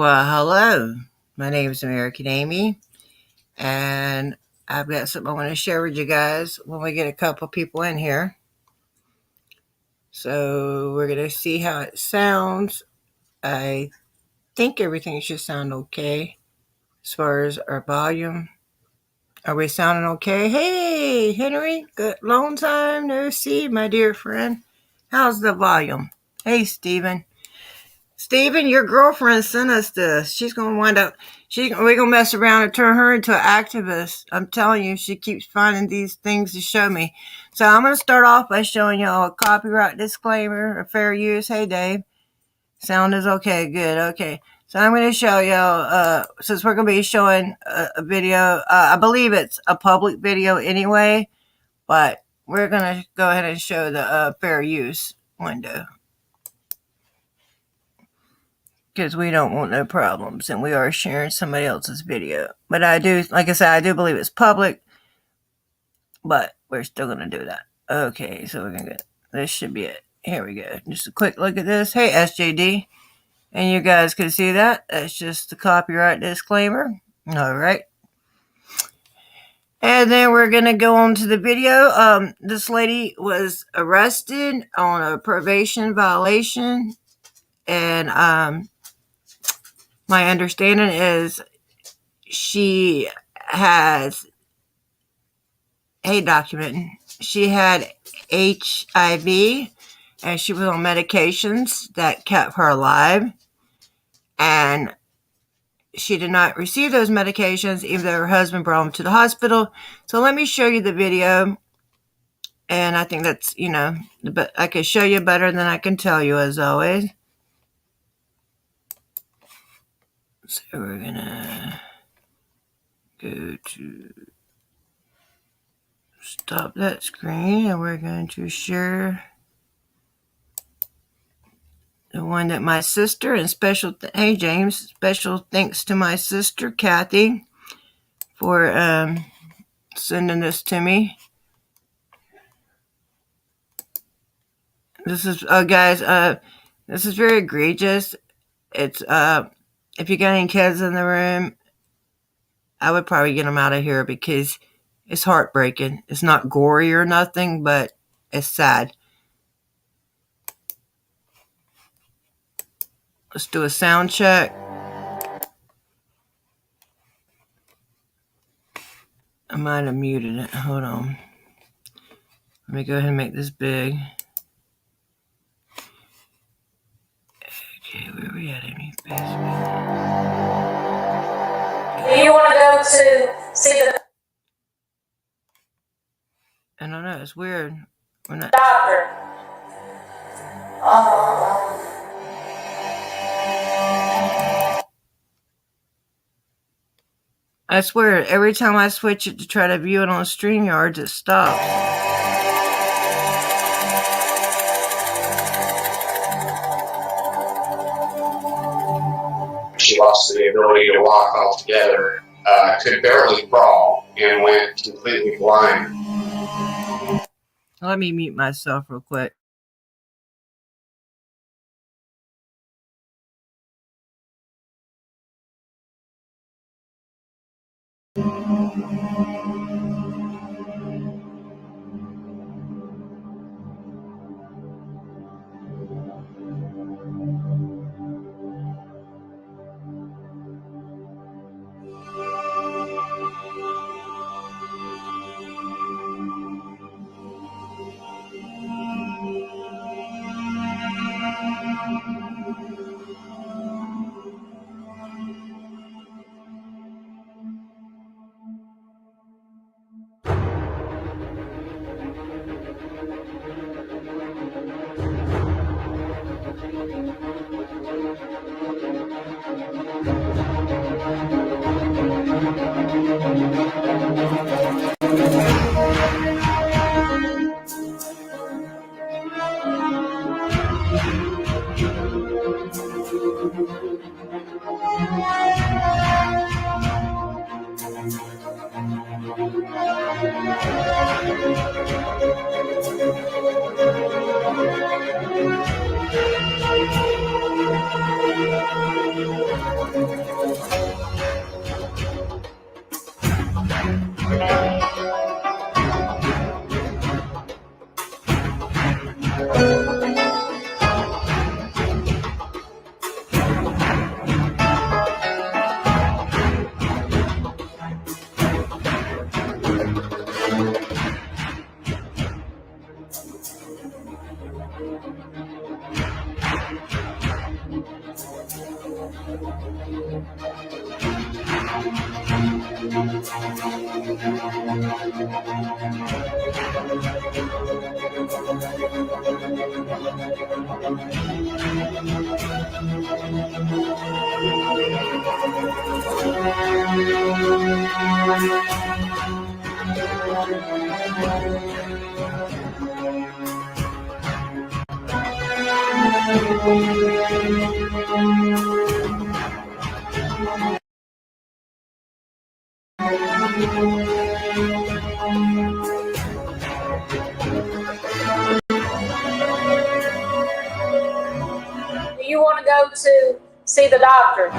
Well, hello. My name is American Amy, and I've got something I want to share with you guys when we get a couple people in here. So we're going to see how it sounds. I think everything should sound okay as far as our volume. Are we sounding okay? Hey, Henry, good long time no see, my dear friend. How's the volume? Hey, Stephen, your girlfriend sent us this. She's gonna wind up. We're gonna mess around and turn her into an activist. I'm telling you, she keeps finding these things to show me. So I'm gonna start off by showing y'all a copyright disclaimer, a fair use. Hey, Dave, sound is okay. Good. Okay. So I'm gonna show y'all. Since we're gonna be showing a video, I believe it's a public video anyway, but we're gonna go ahead and show the fair use window, because we don't want no problems, and we are sharing somebody else's video. But I do, like I said, I do believe it's public, but we're still going to do that. Okay, so we're going to get, this should be it. Here we go. Just a quick look at this. Hey, SJD. And you guys can see that. That's just the copyright disclaimer. All right. And then we're going to go on to the video. This lady was arrested on a probation violation, and my understanding is she has she had HIV, and she was on medications that kept her alive, and she did not receive those medications even though her husband brought them to the hospital. So let me show you the video, and I think that's, but I can show you better than I can tell you, as always. So we're gonna go to stop that screen, and we're going to share the one that my sister, and hey James, special thanks to my sister Kathy for sending this to me. This is guys, this is very egregious. It's if you got any kids in the room, I would probably get them out of here, because it's heartbreaking. It's not gory or nothing, but it's sad. Let's do a sound check. I might have muted it. Hold on. Let me go ahead and make this big. Okay, where are we at, Amy? Do you want to go to see the I don't know. It's weird. We're not. doctor? I swear, every time I switch it to try to view it on StreamYard, it stops. She lost the ability to walk altogether, could barely crawl, and went completely blind. Let me mute myself real quick. Do you want to go to see the doctor?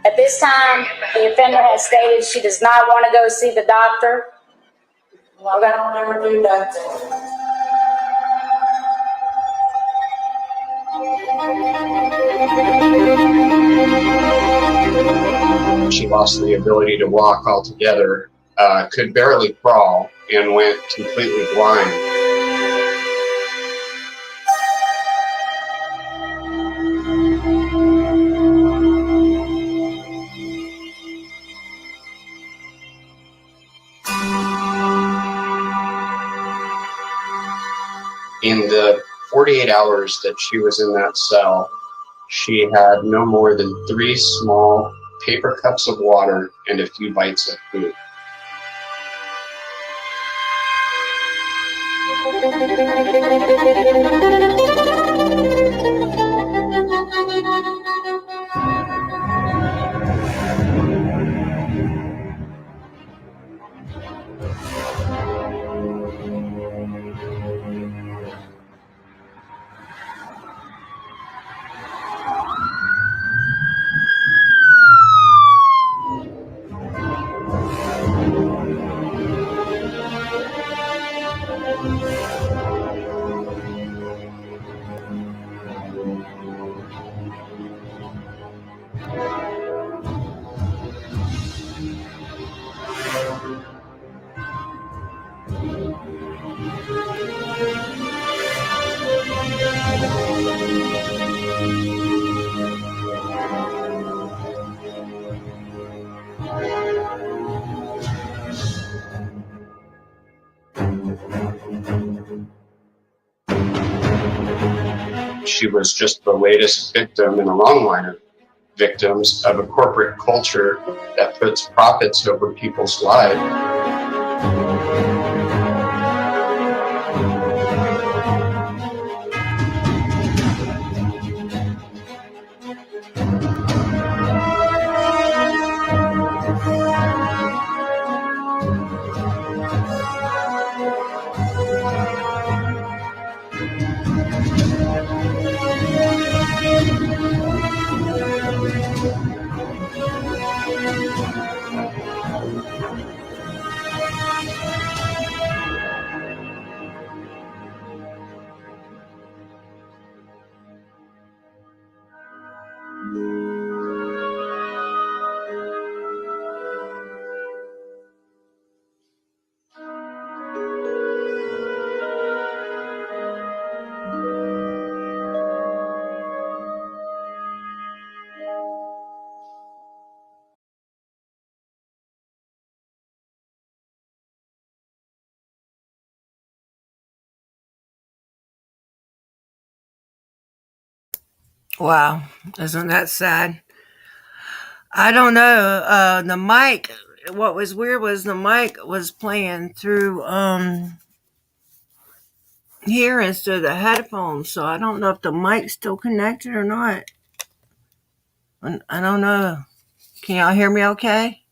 At this time, the offender has stated she does not want to go see the doctor. We're going to never do that. She lost the ability to walk altogether, could barely crawl, and went completely blind. In the 48 hours that she was in that cell, she had no more than 3 small paper cups of water and a few bites of food. She was just the latest victim in a long line of victims of a corporate culture that puts profits over people's lives. Wow, isn't that sad? I don't know. The mic. What was weird was the mic was playing through here instead of the headphones. So I don't know if the mic's still connected or not. I don't know. Can y'all hear me? Okay.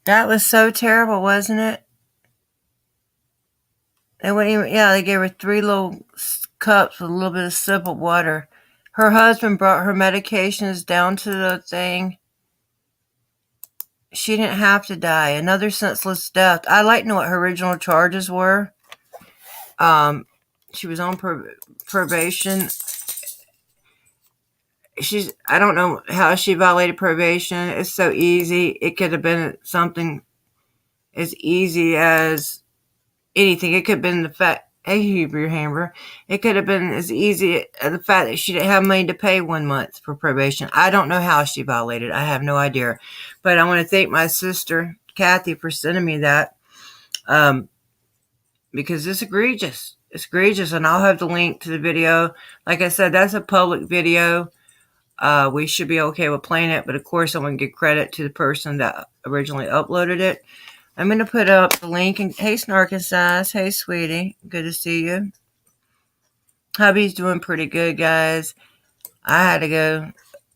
That was so terrible, wasn't it? They wouldn't even, yeah, they gave her 3 little cups with a little bit of sip of water. Her husband brought her medications down to the thing. She didn't have to die. Another senseless death. I'd like to know what her original charges were. She was on probation. I don't know how she violated probation. It's so easy. It could have been something as easy as anything. It could have been the fact, hey, Hebrew Hammer. It could have been as easy as the fact that she didn't have money to pay 1 month for probation. I don't know how she violated. I have no idea. But I want to thank my sister, Kathy, for sending me that. Because it's egregious. It's egregious, and I'll have the link to the video. Like I said, that's a public video. We should be okay with playing it, but of course I want to give credit to the person that originally uploaded it. I'm going to put up the link. And hey, Snark and Size. Hey, sweetie. Good to see you. Hubby's doing pretty good, guys. I had to go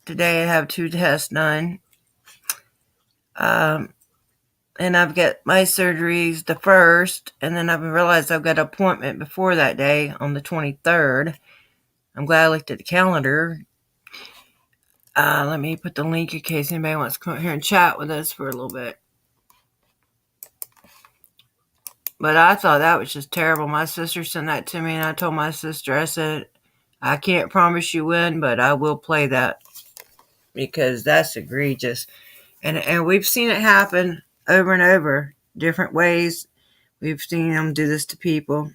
today and have 2 tests done. And I've got my surgeries the 1st, and then I've realized I've got an appointment before that day on the 23rd. I'm glad I looked at the calendar. Let me put the link in case anybody wants to come here and chat with us for a little bit. But I thought that was just terrible. My sister sent that to me, and I told my sister, I said, I can't promise you when, but I will play that because that's egregious. And we've seen it happen over and over, different ways. We've seen them do this to people.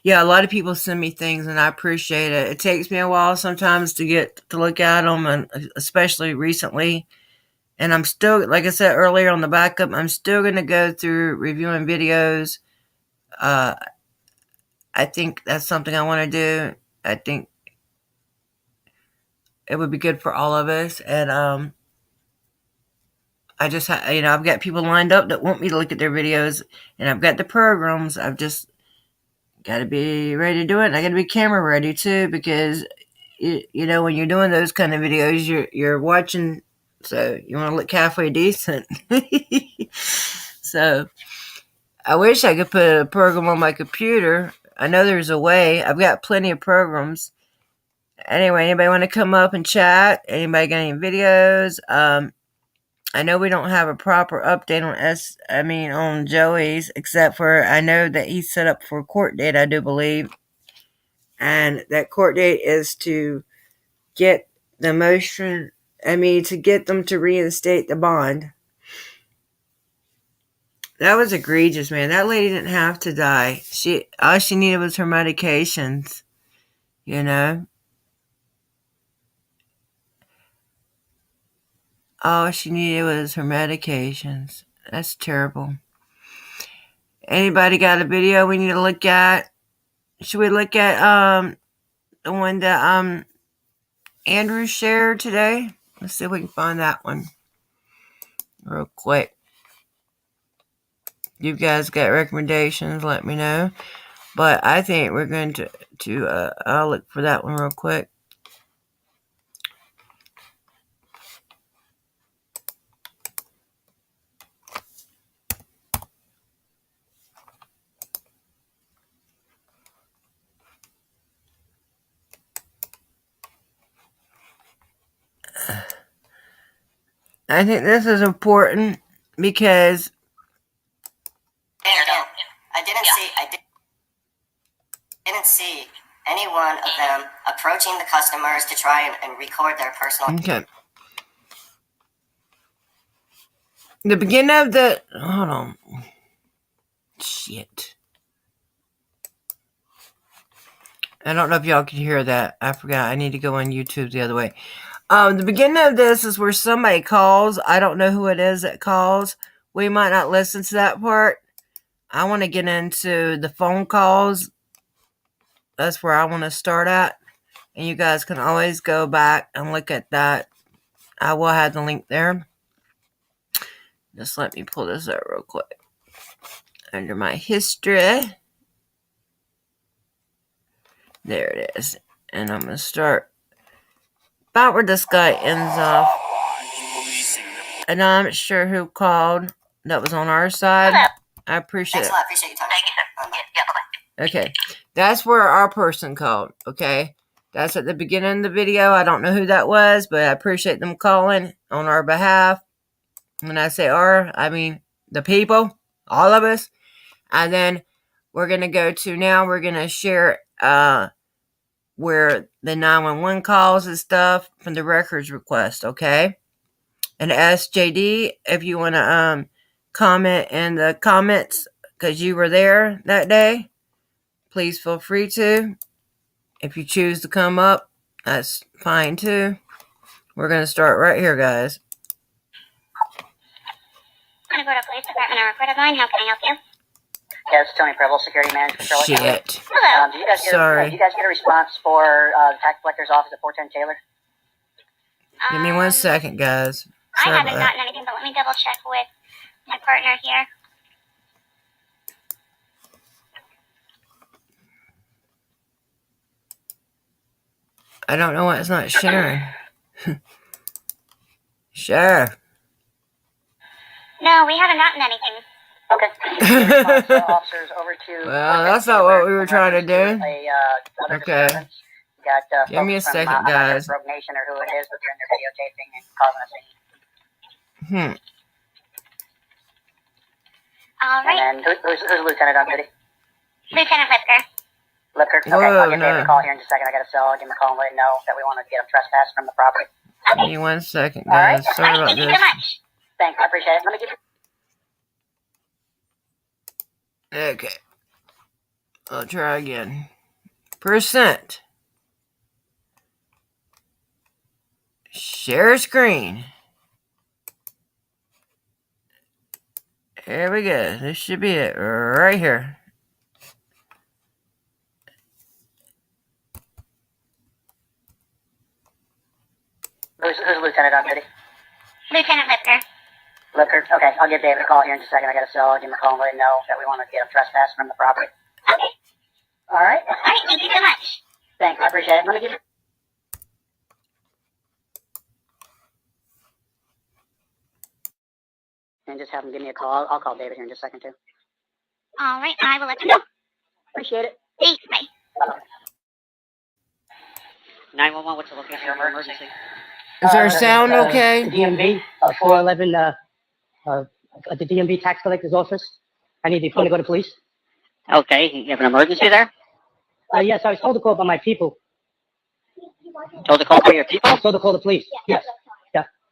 Yeah, a lot of people send me things, and I appreciate it. It takes me a while sometimes to get to look at them, and especially recently. And I'm still, like I said earlier on the backup, I'm still going to go through reviewing videos. I think that's something I want to do. I think it would be good for all of us. And I just, I've got people lined up that want me to look at their videos, and I've got the programs. I've just got to be ready to do it. And I got to be camera ready too, because when you're doing those kind of videos, you're watching, so you want to look halfway decent. So I wish I could put a program on my computer. I know there's a way. I've got plenty of programs. Anyway, anybody want to come up and chat? Anybody got any videos? I know we don't have a proper update on Joey's, except for I know that he's set up for a court date, I do believe. And that court date is to get the motion, to get them to reinstate the bond. That was egregious, man. That lady didn't have to die. All she needed was her medications, All she needed was her medications. That's terrible. Anybody got a video we need to look at? Should we look at the one that Andrew shared today? Let's see if we can find that one real quick. You guys got recommendations, let me know. But I think we're going to I'll look for that one real quick. I think this is important because I didn't see any one of them approaching the customers to try and record their personal. Okay. The beginning of the hold on. Shit. I don't know if y'all can hear that. I forgot. I need to go on YouTube the other way. The beginning of this is where somebody calls. I don't know who it is that calls. We might not listen to that part. I want to get into the phone calls. That's where I want to start at. And you guys can always go back and look at that. I will have the link there. Just let me pull this out real quick. Under my history. There it is. And I'm going to start about where this guy ends off. And I'm not sure who called that was on our side. I appreciate Thanks it. a lot. Appreciate your time. Thank you, sir. Yeah, bye-bye. Okay, that's where our person called. Okay, that's at the beginning of the video. I don't know who that was, but I appreciate them calling on our behalf. When I say our, I mean the people, all of us. And then we're gonna go to now. We're gonna share where the 911 calls and stuff from the records request. Okay, and SJD, if you want to comment in the comments because you were there that day, please feel free to. If you choose to come up, that's fine too. We're going to start right here, guys. Florida Police Department, recorded line. How can I help you? Yes, Tony Preble, Security Management. Shit. Hello. Did you guys Sorry. get a response for the tax collector's office at 410 Taylor? Give me 1 second, guys. I haven't gotten anything, but let me double check with my partner here. I don't know why it's not sharing. Share. No, we haven't gotten anything. Okay. Officers over to. Well, that's not what we were trying to do. Okay. Got give me a from, second, guys. Rogue Nation or who it is, but they're in their videotaping and causing a scene. All right. And then who's Lieutenant on duty? Lieutenant Lipker. Lipker. Okay, Whoa, I'll give David a call here in just a second. I got a cell. I'll give him a call and let him know that we want to get him trespassed from the property. Give me 1 second, guys. All right. Sorry about Thank you this. so much. Thanks, I appreciate it. Let me give you. Okay. I'll try again. Percent. Share screen. Here we go. This should be it right here. Who's Lieutenant on duty? Lieutenant Lipker. Lipker. Okay, I'll give David a call here in just a second. I got a cell. I'll give him a call and let him know that we want to get him trespassed from the property. Okay. All right. All right. Thank you so much. Thanks, I appreciate it. Let me give you. And just have him give me a call. I'll call David here in just a second too. All right. I will let you know. Appreciate it. Thanks. Bye. 911. What's the location of your emergency? Is our sound okay? The DMV, 411, at the DMV tax collector's office. I need the phone to go to police. Okay, you have an emergency there? Yes, I was told to call by my people. Told to call by your people? I was told to call the police. Yes.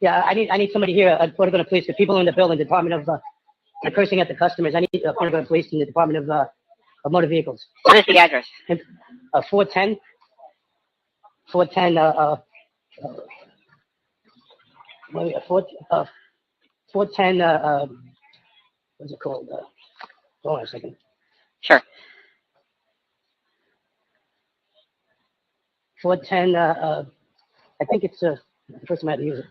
Yeah. I need somebody here. I want to go to police. The people in the building, the Department of they're cursing at the customers. I need to go to police in the Department of Motor Vehicles. What is the address? 410. 410. 410. What's it called? Hold on a second. Sure. 410. I think it's the first time I had to use it.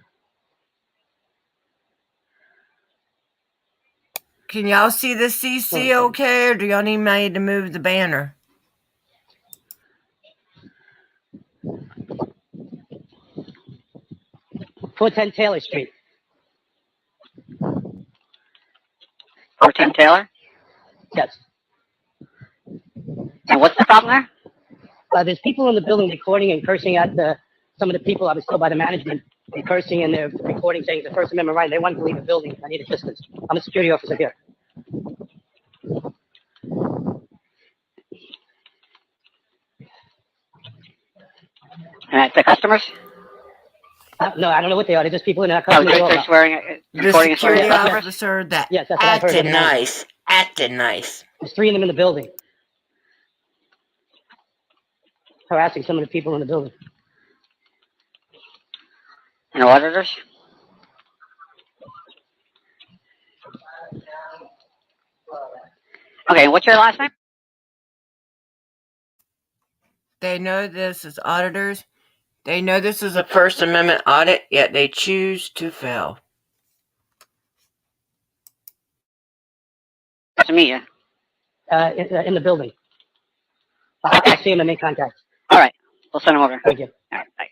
Can y'all see the CC okay, or do y'all need me to move the banner? .410 Taylor Street. 410 Taylor? Yes. And what's the problem there? There's people in the building recording and cursing at some of the people. I was told by the management. They're cursing and they're recording, saying it's the First Amendment right. They want to leave the building. I need assistance. I'm a security officer here. And that's the customers? No, I don't know what they are. They're just people in that customer. They're swearing. The security officer that yes, that's what I've heard. acted nice. There's 3 of them in the building. Harassing some of the people in the building. And auditors? Okay, what's your last name? They know this is auditors. They know this is a First Amendment audit, yet they choose to fail. To meet you. In the building. I see him and make contact. All right. We'll send him over. Thank you. All right. Bye.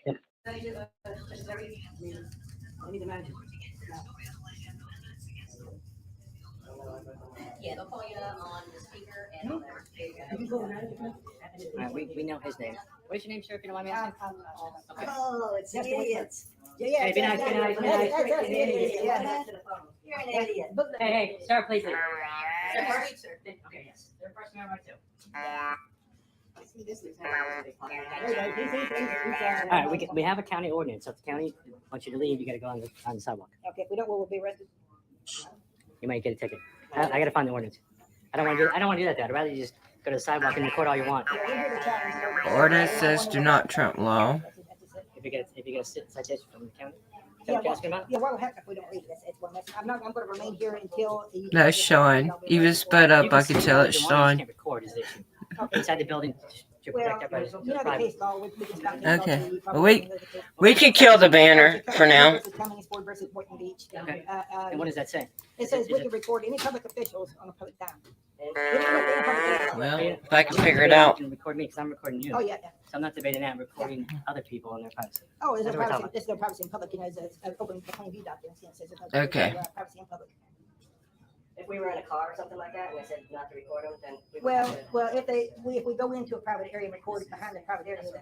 Yeah. We know his name. What's your name, sir, if you don't mind me asking? Oh, it's idiots. Hey, be nice, be nice, be nice. You're an idiot. Hey, sir, please leave. Okay, yes. They're first member too. All right, we have a county ordinance. So if the county wants you to leave, you got to go on the sidewalk. Okay, if we don't, we'll be arrested. You might get a ticket. I got to find the ordinance. I don't want to do that. I'd rather you just go to the sidewalk and record all you want. Ordinance says do not trump law. If you get a citation from the county. Is that Yeah, what you're asking about? yeah, what'll happen if we don't leave? It's one message. I'm going to remain here until. That's Sean. Even sped up, I could tell it's You Sean. can't record is the issue. Inside the building, to protect everybody. You know the case law. We can stop case law Okay. till you Well, probably- we can kill the banner for now. Cummings Board versus Boynton Beach. Okay. And what does that say? It says we can record any public officials on a public time. Well, if I can figure it out. You can record me because I'm recording you. Oh, yeah. So I'm not debating that. I'm recording other people on their privacy. Oh, there's no That's what we're privacy. talking There's no privacy in public. You know, it's an open plain view document. It says there's no Okay. privacy in public. If we were in a car or something like that and they said not to record them, then we would Well, have to- well, if we go into a private area and record it behind the private area, then This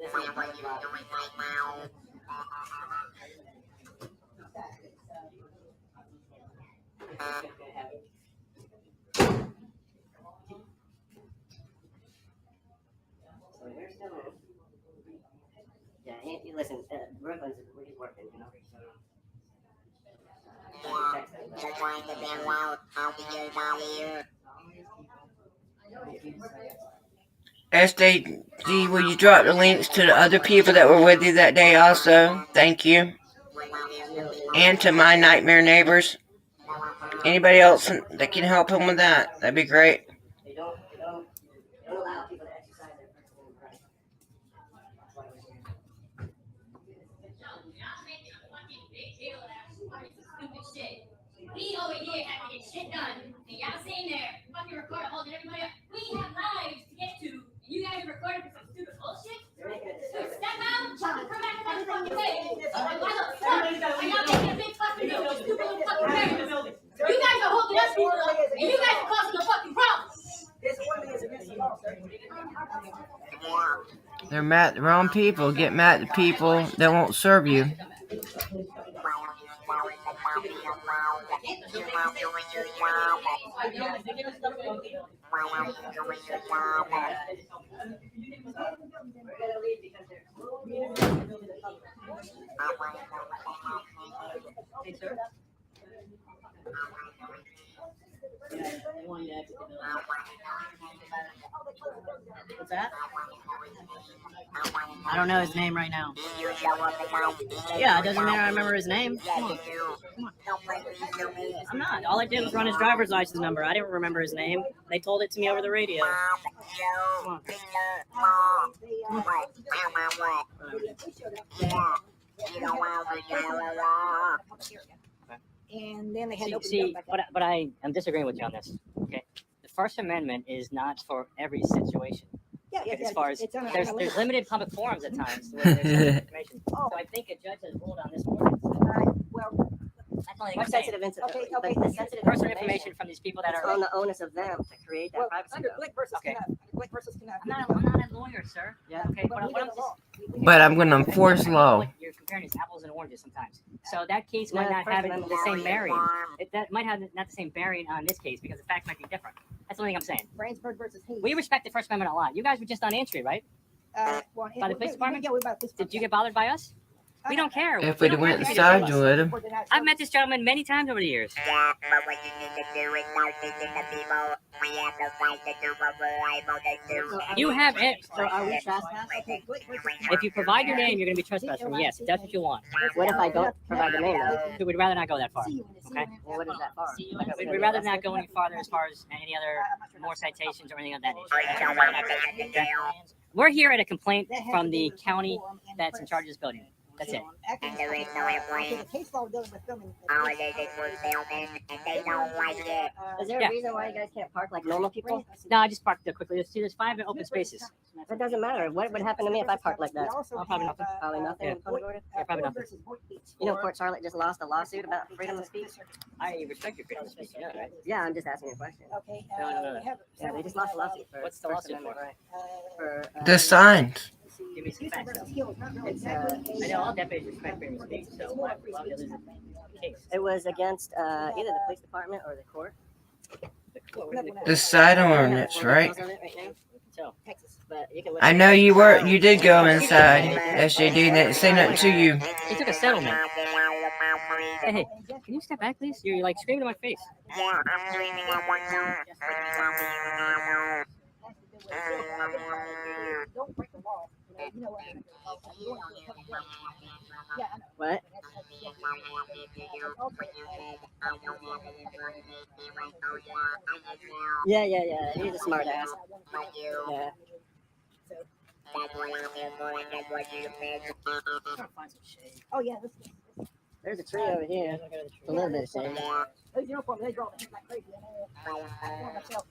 is like, so here's still in. Yeah, listen, Brooklyn's he's working, you know. SDG, will you drop the links to the other people that were with you that day also? Thank you. And to my nightmare neighbors. Anybody else that can help him with that? That'd be great. They don't allow people to exercise their personal rights. We over here have to get shit done, and y'all sitting there fucking recording, holding everybody up. We have lives to get to, and you guys are recording for some stupid bullshit? Dude, step out, come back and have a fucking day. Why the fuck are y'all making a big fucking deal with stupid little fucking parents? You guys are holding us people up, and you guys are causing the fucking problem. They're mad at the wrong people. Get mad at the people that won't serve you. What's that? I don't know his name right now. Yeah, it doesn't matter. I remember his name. Come on. I'm not. All I did was run his driver's license number. I didn't remember his name. They told it to me over the radio. Come on. and then they had to open it See, up back up. but I am disagreeing with you on this. Okay, the First Amendment is not for every situation. Yeah, yeah, As far as it's on a there's limit. limited public forums at times where there's information. So I think a judge has ruled on this ordinance. Well, That's all I'm What saying. sensitive incident? Okay, But okay. the sensitive Personal information from these people that It's are. on the onus of them to create that well, privacy. under though. Glick versus Okay. Knupp, Glick versus Knupp. I'm not a lawyer, sir. Yeah. Okay, But but we what have I'm a law. But I'm going to enforce law. You're comparing these apples and oranges sometimes. So that case No, might not First have Amendment the same is- bearing. That might have not the same bearing on this case because the facts might be different. That's the only thing I'm saying. Brainsburg versus Hayes. We respect the First Amendment a lot. You guys were just on Ann Street, right? Well, By the police department? Yeah, we by the police Did you department. get bothered by us? We don't care. If We we'd don't went care. inside you with him. I've met this gentleman many times over the years. Yeah, but what you need to do is notice the people. We have the right to do what we're able to do. You have it. So are we trespassing? If you provide your name, you're going to be trespassing. Yes, if that's what you want. What if I don't provide the name though? So we'd rather not go that far. Okay. Well, what is that for? We'd rather not go any farther as far as any other more citations or anything of that nature. We're here at a complaint from the county that's in charge of this building. That's it. And there is no airplane. The case law dealing with filming. All it is for filming, and they don't like it. Is there a reason why you guys can't park like normal people? No, I just parked there quickly. There's 5 open spaces. That doesn't matter. What would happen to me if I parked like that? Probably nothing. Probably nothing. Yeah. In Punta Gorda? Yeah, probably nothing. You know, Port Charlotte just lost a lawsuit about freedom of speech. I respect your freedom of speech. Yeah, right. Yeah, I'm just asking you a question. Okay. No. Yeah, they just lost a lawsuit for What's the First lawsuit Amendment for? right. For The signs. Give me some facts, though. it's I know all deputies respect freedom of speech, so why would they lose the case? it was against either the police department or the court. The sign I have ordinance, full right? details of it right now, So, but you can look I it know up. you did go inside. SJD didn't say nothing to you. he took a settlement. Hey, can you step back, please? You're like screaming in my face. Yeah, I'm screaming at one time. Don't break the law. You know what? Yeah, I know. What? Yeah. He's a smart ass. Yeah. Oh yeah, There's a tree over here. A little bit of shade. those uniforms they draw things like crazy. I myself.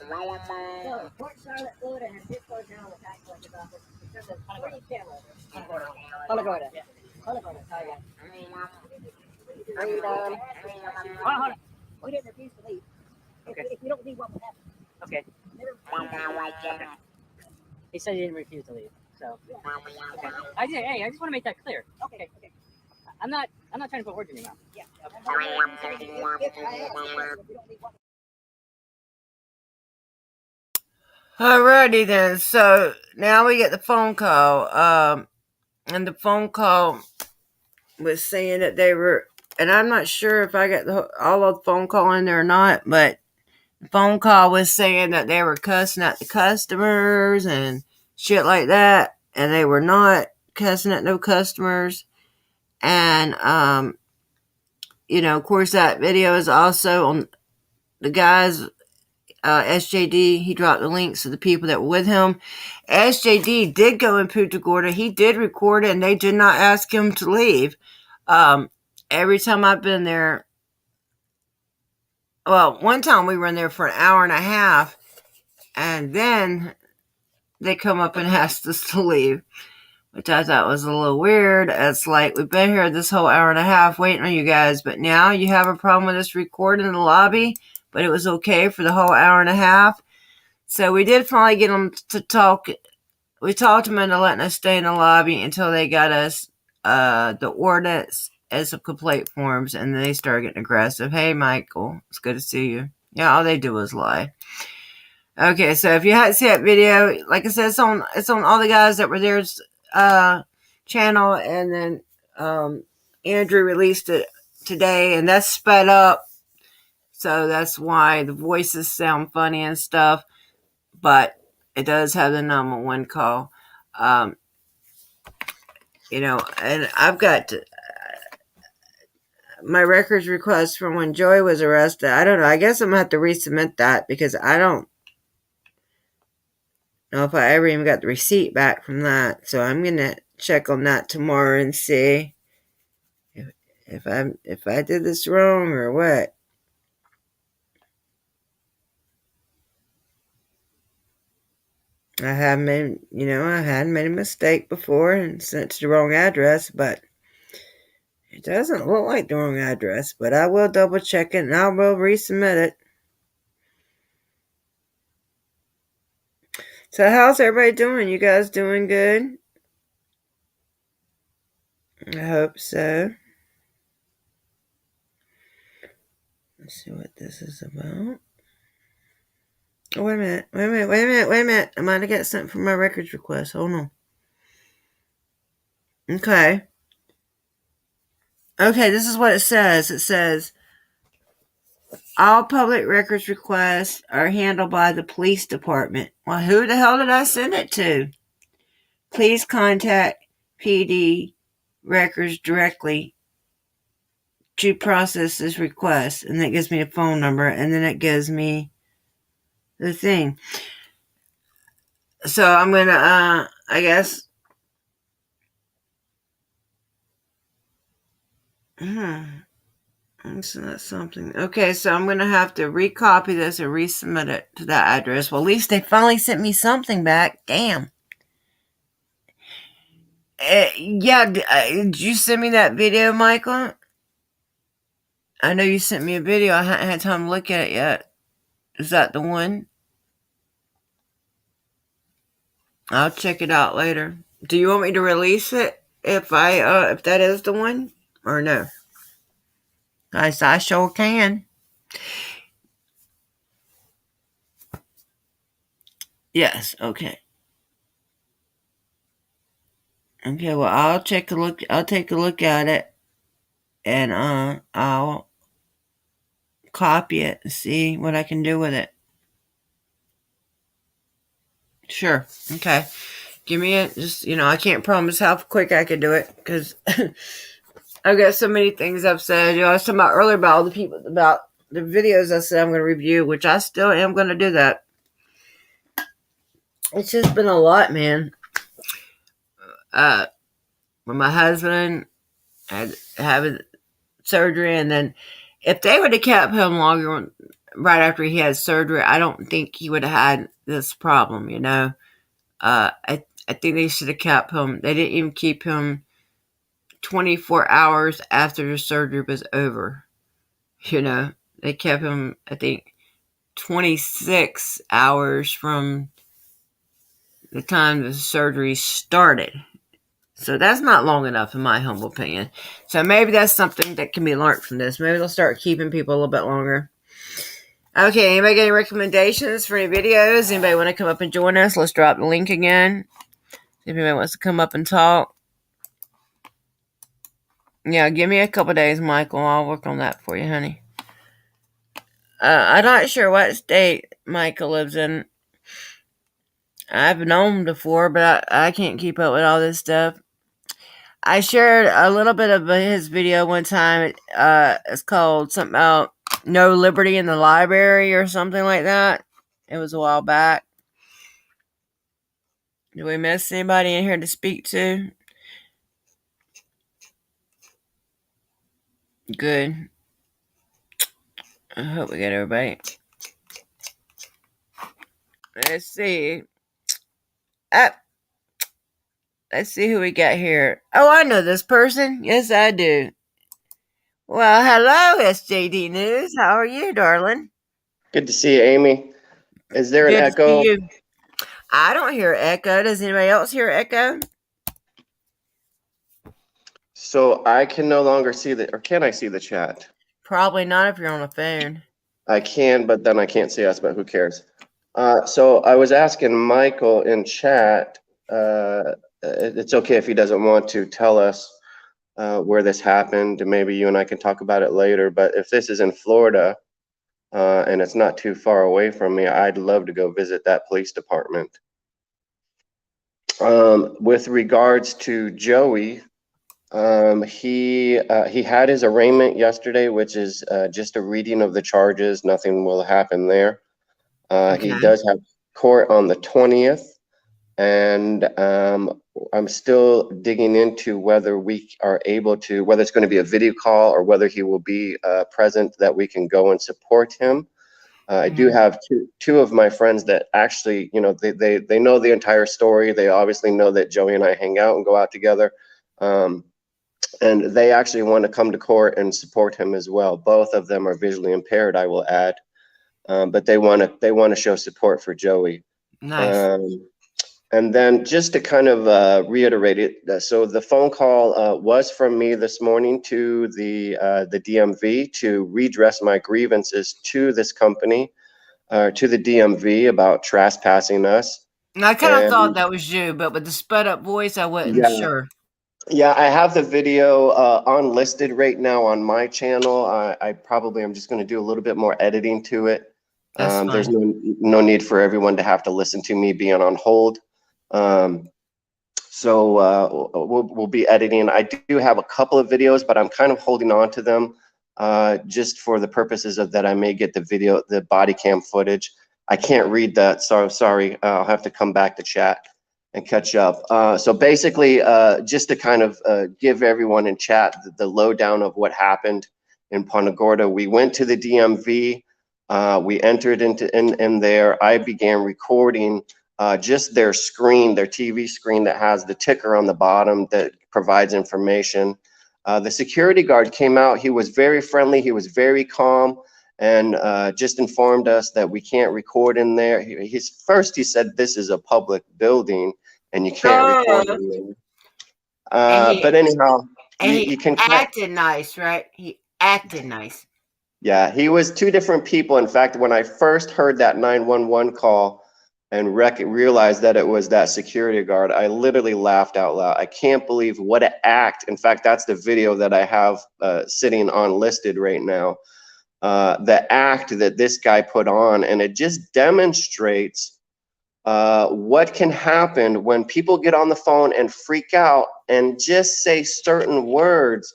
So, Port Charlotte, Florida has just closed down the tax collector's office because of 3 cameras. Punta Gorda. Punta Gorda. Oh, yeah. Freedom. Hold on. We didn't refuse to leave. Okay. If you don't leave, what would happen? Okay. He said he didn't refuse to leave. So, okay. I just want to make that clear. Okay. I'm not trying to put words in your mouth. Yeah. Alrighty then. So now we get the phone call. And the phone call was saying that they were, and I'm not sure if I got all of the phone call in there or not, but the phone call was saying that they were cussing at the customers and shit like that, and they were not cussing at no customers. And of course, that video is also on the guy's SJD. He dropped the links to the people that were with him. SJD did go in Punta Gorda. He did record it, and they did not ask him to leave. Every time I've been there, well, one time we were in there for an hour and a half, and then they come up and asked us to leave, which I thought was a little weird. It's like, we've been here this whole hour and a half waiting on you guys, but now you have a problem with us recording in the lobby, but it was okay for the whole hour and a half. So we did finally get them to talk. We talked them into letting us stay in the lobby until they got us the ordinance and some complaint forms, and then they started getting aggressive. Hey, Michael, it's good to see you. Yeah, all they do was lie. Okay, so if you hadn't seen that video, like I said, it's on all the guys that were there's channel, and then Andrew released it today, and that's sped up, so that's why the voices sound funny and stuff, but it does have the number 1 call. And I've got my records request from when Joy was arrested. I don't know. I guess I'm going to have to resubmit that because I don't know if I ever even got the receipt back from that. So I'm going to check on that tomorrow and see if I did this wrong or what. I hadn't made a mistake before and sent it to the wrong address, but it doesn't look like the wrong address. But I will double check it and I will resubmit it. So how's everybody doing? You guys doing good? I hope so. Let's see what this is about. Oh, wait a minute. I might have got something from my records request. Hold on. Okay, this is what it says. It says, all public records requests are handled by the police department. Well, who the hell did I send it to? Please contact PD records directly to process this request. And that gives me a phone number, and then it gives me the thing. So I'm going to, I guess, So that's something. Okay, so I'm gonna have to recopy this and resubmit it to that address. Well, at least they finally sent me something back. Damn. Yeah, did you send me that video, Michael? I know you sent me a video. I haven't had time to look at it yet. Is that the one? I'll check it out later. Do you want me to release it if if that is the one or no? I sure can. Yes. Okay. Okay. Well, I'll take a look. I'll take a look at it, and I'll copy it and see what I can do with it. Sure. Okay. Give me it. Just I can't promise how quick I can do it because I've got so many things I've said. I was talking about earlier about all the people about the videos I said I'm going to review, which I still am going to do that. It's just been a lot, man. When my husband had having surgery, and then if they would have kept him longer right after he had surgery, I don't think he would have had this problem. I think they should have kept him. They didn't even keep him 24 hours after the surgery was over. They kept him, I think, 26 hours from the time the surgery started. So that's not long enough, in my humble opinion. So maybe that's something that can be learned from this. Maybe they'll start keeping people a little bit longer. Okay, anybody got any recommendations for any videos? Anybody want to come up and join us? Let's drop the link again. If anybody wants to come up and talk. Yeah, give me a couple days, Michael. I'll work on that for you, honey. I'm not sure what state Michael lives in. I've known him before, but I can't keep up with all this stuff. I shared a little bit of his video one time. It's called something about no liberty in the library or something like that. It was a while back. Do we miss anybody in here to speak to? Good. I hope we get everybody. Let's see. Let's see who we got here. Oh, I know this person. Yes, I do. Well, hello, SJD News. How are you, darling? Good to see you, Amy. Is there an Good to echo? see you. I don't hear echo. Does anybody else hear echo? So I can no longer see or can I see the chat? Probably not if you're on a phone. I can, but then I can't see us, but who cares? So I was asking Michael in chat, it's okay if he doesn't want to tell us where this happened, and maybe you and I can talk about it later, but if this is in Florida and it's not too far away from me, I'd love to go visit that police department. With regards to Joey, he had his arraignment yesterday, which is just a reading of the charges. Nothing will happen there. He does have court on the 20th, and I'm still digging into whether we are able to, whether it's going to be a video call or whether he will be present, that we can go and support him. I do have two of my friends that actually, they know the entire story. They obviously know that Joey and I hang out and go out together. And they actually want to come to court and support him as well. Both of them are visually impaired, I will add, but they want to show support for Joey. Nice. And then just to kind of reiterate it, so the phone call was from me this morning to the DMV to redress my grievances to this company, to the DMV about trespassing us. I kind of thought that was you, but with the sped up voice, I wasn't sure. Yeah, I have the video unlisted right now on my channel. I probably am just going to do a little bit more editing to it. There's no need for everyone to have to listen to me being on hold. So we'll be editing. I do have a couple of videos, but I'm kind of holding on to them just for the purposes of that I may get the body cam footage. I can't read that, so sorry. I'll have to come back to chat. and catch up. So basically, just to kind of give everyone in chat the lowdown of what happened in Punta Gorda, we went to the DMV. We entered in there. I began recording just their screen, their TV screen that has the ticker on the bottom that provides information. The security guard came out. He was very friendly. He was very calm, and just informed us that we can't record in there. He said this is a public building and you can't record in there. But anyhow, you can acted nice, right? He acted nice. Yeah, he was two different people. In fact, when I first heard that 911 call and realized that it was that security guard, I literally laughed out loud. I can't believe what an act. In fact, that's the video that I have sitting unlisted right now. The act that this guy put on, and it just demonstrates what can happen when people get on the phone and freak out and just say certain words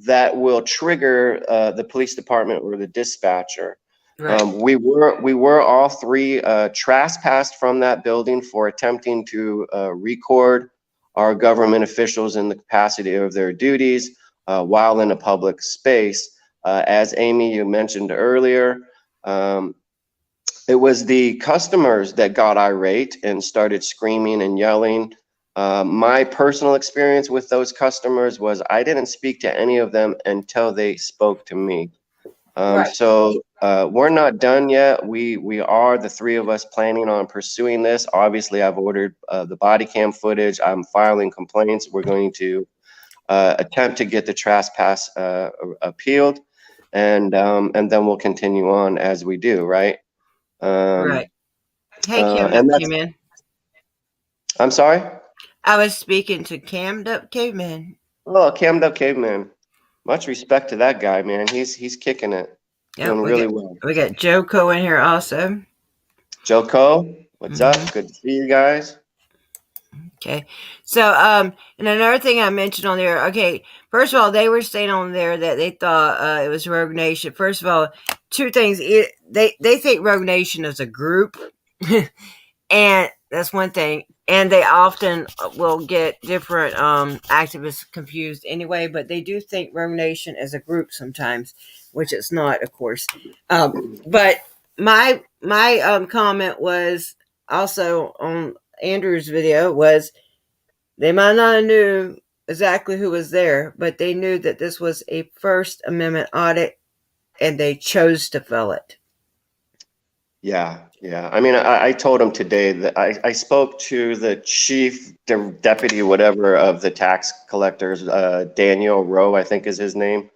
that will trigger the police department or the dispatcher. Right. We were all three trespassed from that building for attempting to record our government officials in the capacity of their duties while in a public space. As Amy, you mentioned earlier, it was the customers that got irate and started screaming and yelling. My personal experience with those customers was I didn't speak to any of them until they spoke to me. Right. So we're not done yet. We are, the three of us, planning on pursuing this. Obviously, I've ordered the body cam footage. I'm filing complaints. We're going to attempt to get the trespass appealed, and then we'll continue on as we do, right? Right. Hey, Cammed Up Caveman. I'm sorry? I was speaking to Cammed Up Caveman. Oh, Cammed Up Caveman. Much respect to that guy, man. He's kicking it. Yep, doing really well. We got Joe Co in here also. Joe Co, what's up? Good to see you guys. Okay. So, and another thing I mentioned on there, okay, first of all, they were saying on there that they thought it was Rogue Nation. First of all, two things. They think Rogue Nation is a group, and that's one thing. And they often will get different activists confused anyway, but they do think Rogue Nation is a group sometimes, which it's not, of course. But my comment was also on Andrew's video was they might not have knew exactly who was there, but they knew that this was a First Amendment audit, and they chose to fill it. Yeah. I mean, I told him today that I spoke to the chief deputy, whatever, of the tax collectors, Daniel Rowe, I think is his name.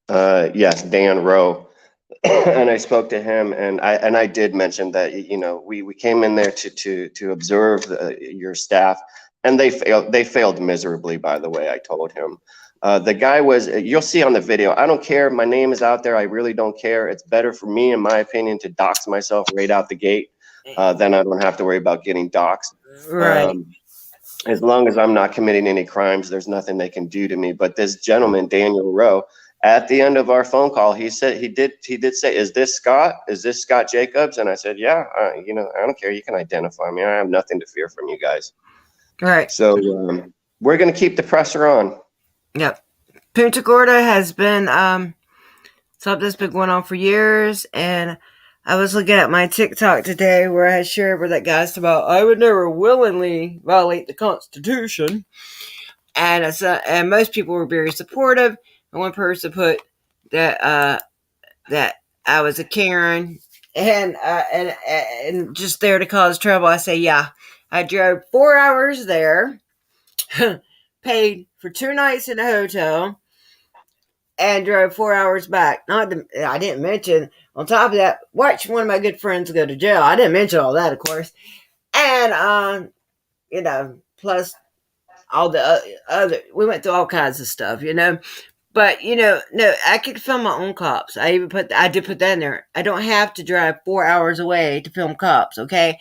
Yes, Dan Rowe. And I spoke to him, and I did mention that, you know, we came in there to observe your staff, and they failed miserably, by the way. I told him. The guy was, you'll see on the video, I don't care. My name is out there. I really don't care. It's better for me, in my opinion, to dox myself right out the gate. Then I don't have to worry about getting doxed. Right. As long as I'm not committing any crimes, there's nothing they can do to me. But this gentleman, Daniel Rowe, at the end of our phone call, he said, he did say, is this Scott? Is this Scott Jacobs? And I said, yeah, you know, I don't care. You can identify me. I have nothing to fear from you guys. Right. So we're going to keep the pressure on. Yep. Punta Gorda has been something that's been going on for years, and I was looking at my TikTok today where I had shared where that guy's about, I would never willingly violate the Constitution. And most people were very supportive. And one person put that that I was a Karen and just there to cause trouble. I say, yeah, I drove 4 hours there, paid for 2 nights in a hotel, and drove 4 hours back. I didn't mention, on top of that, watch one of my good friends go to jail. I didn't mention all that, of course. And, you know, plus all the other, we went through all kinds of stuff, you know. But, you know, no, I could film my own cops. I did put that in there. I don't have to drive 4 hours away to film cops, okay?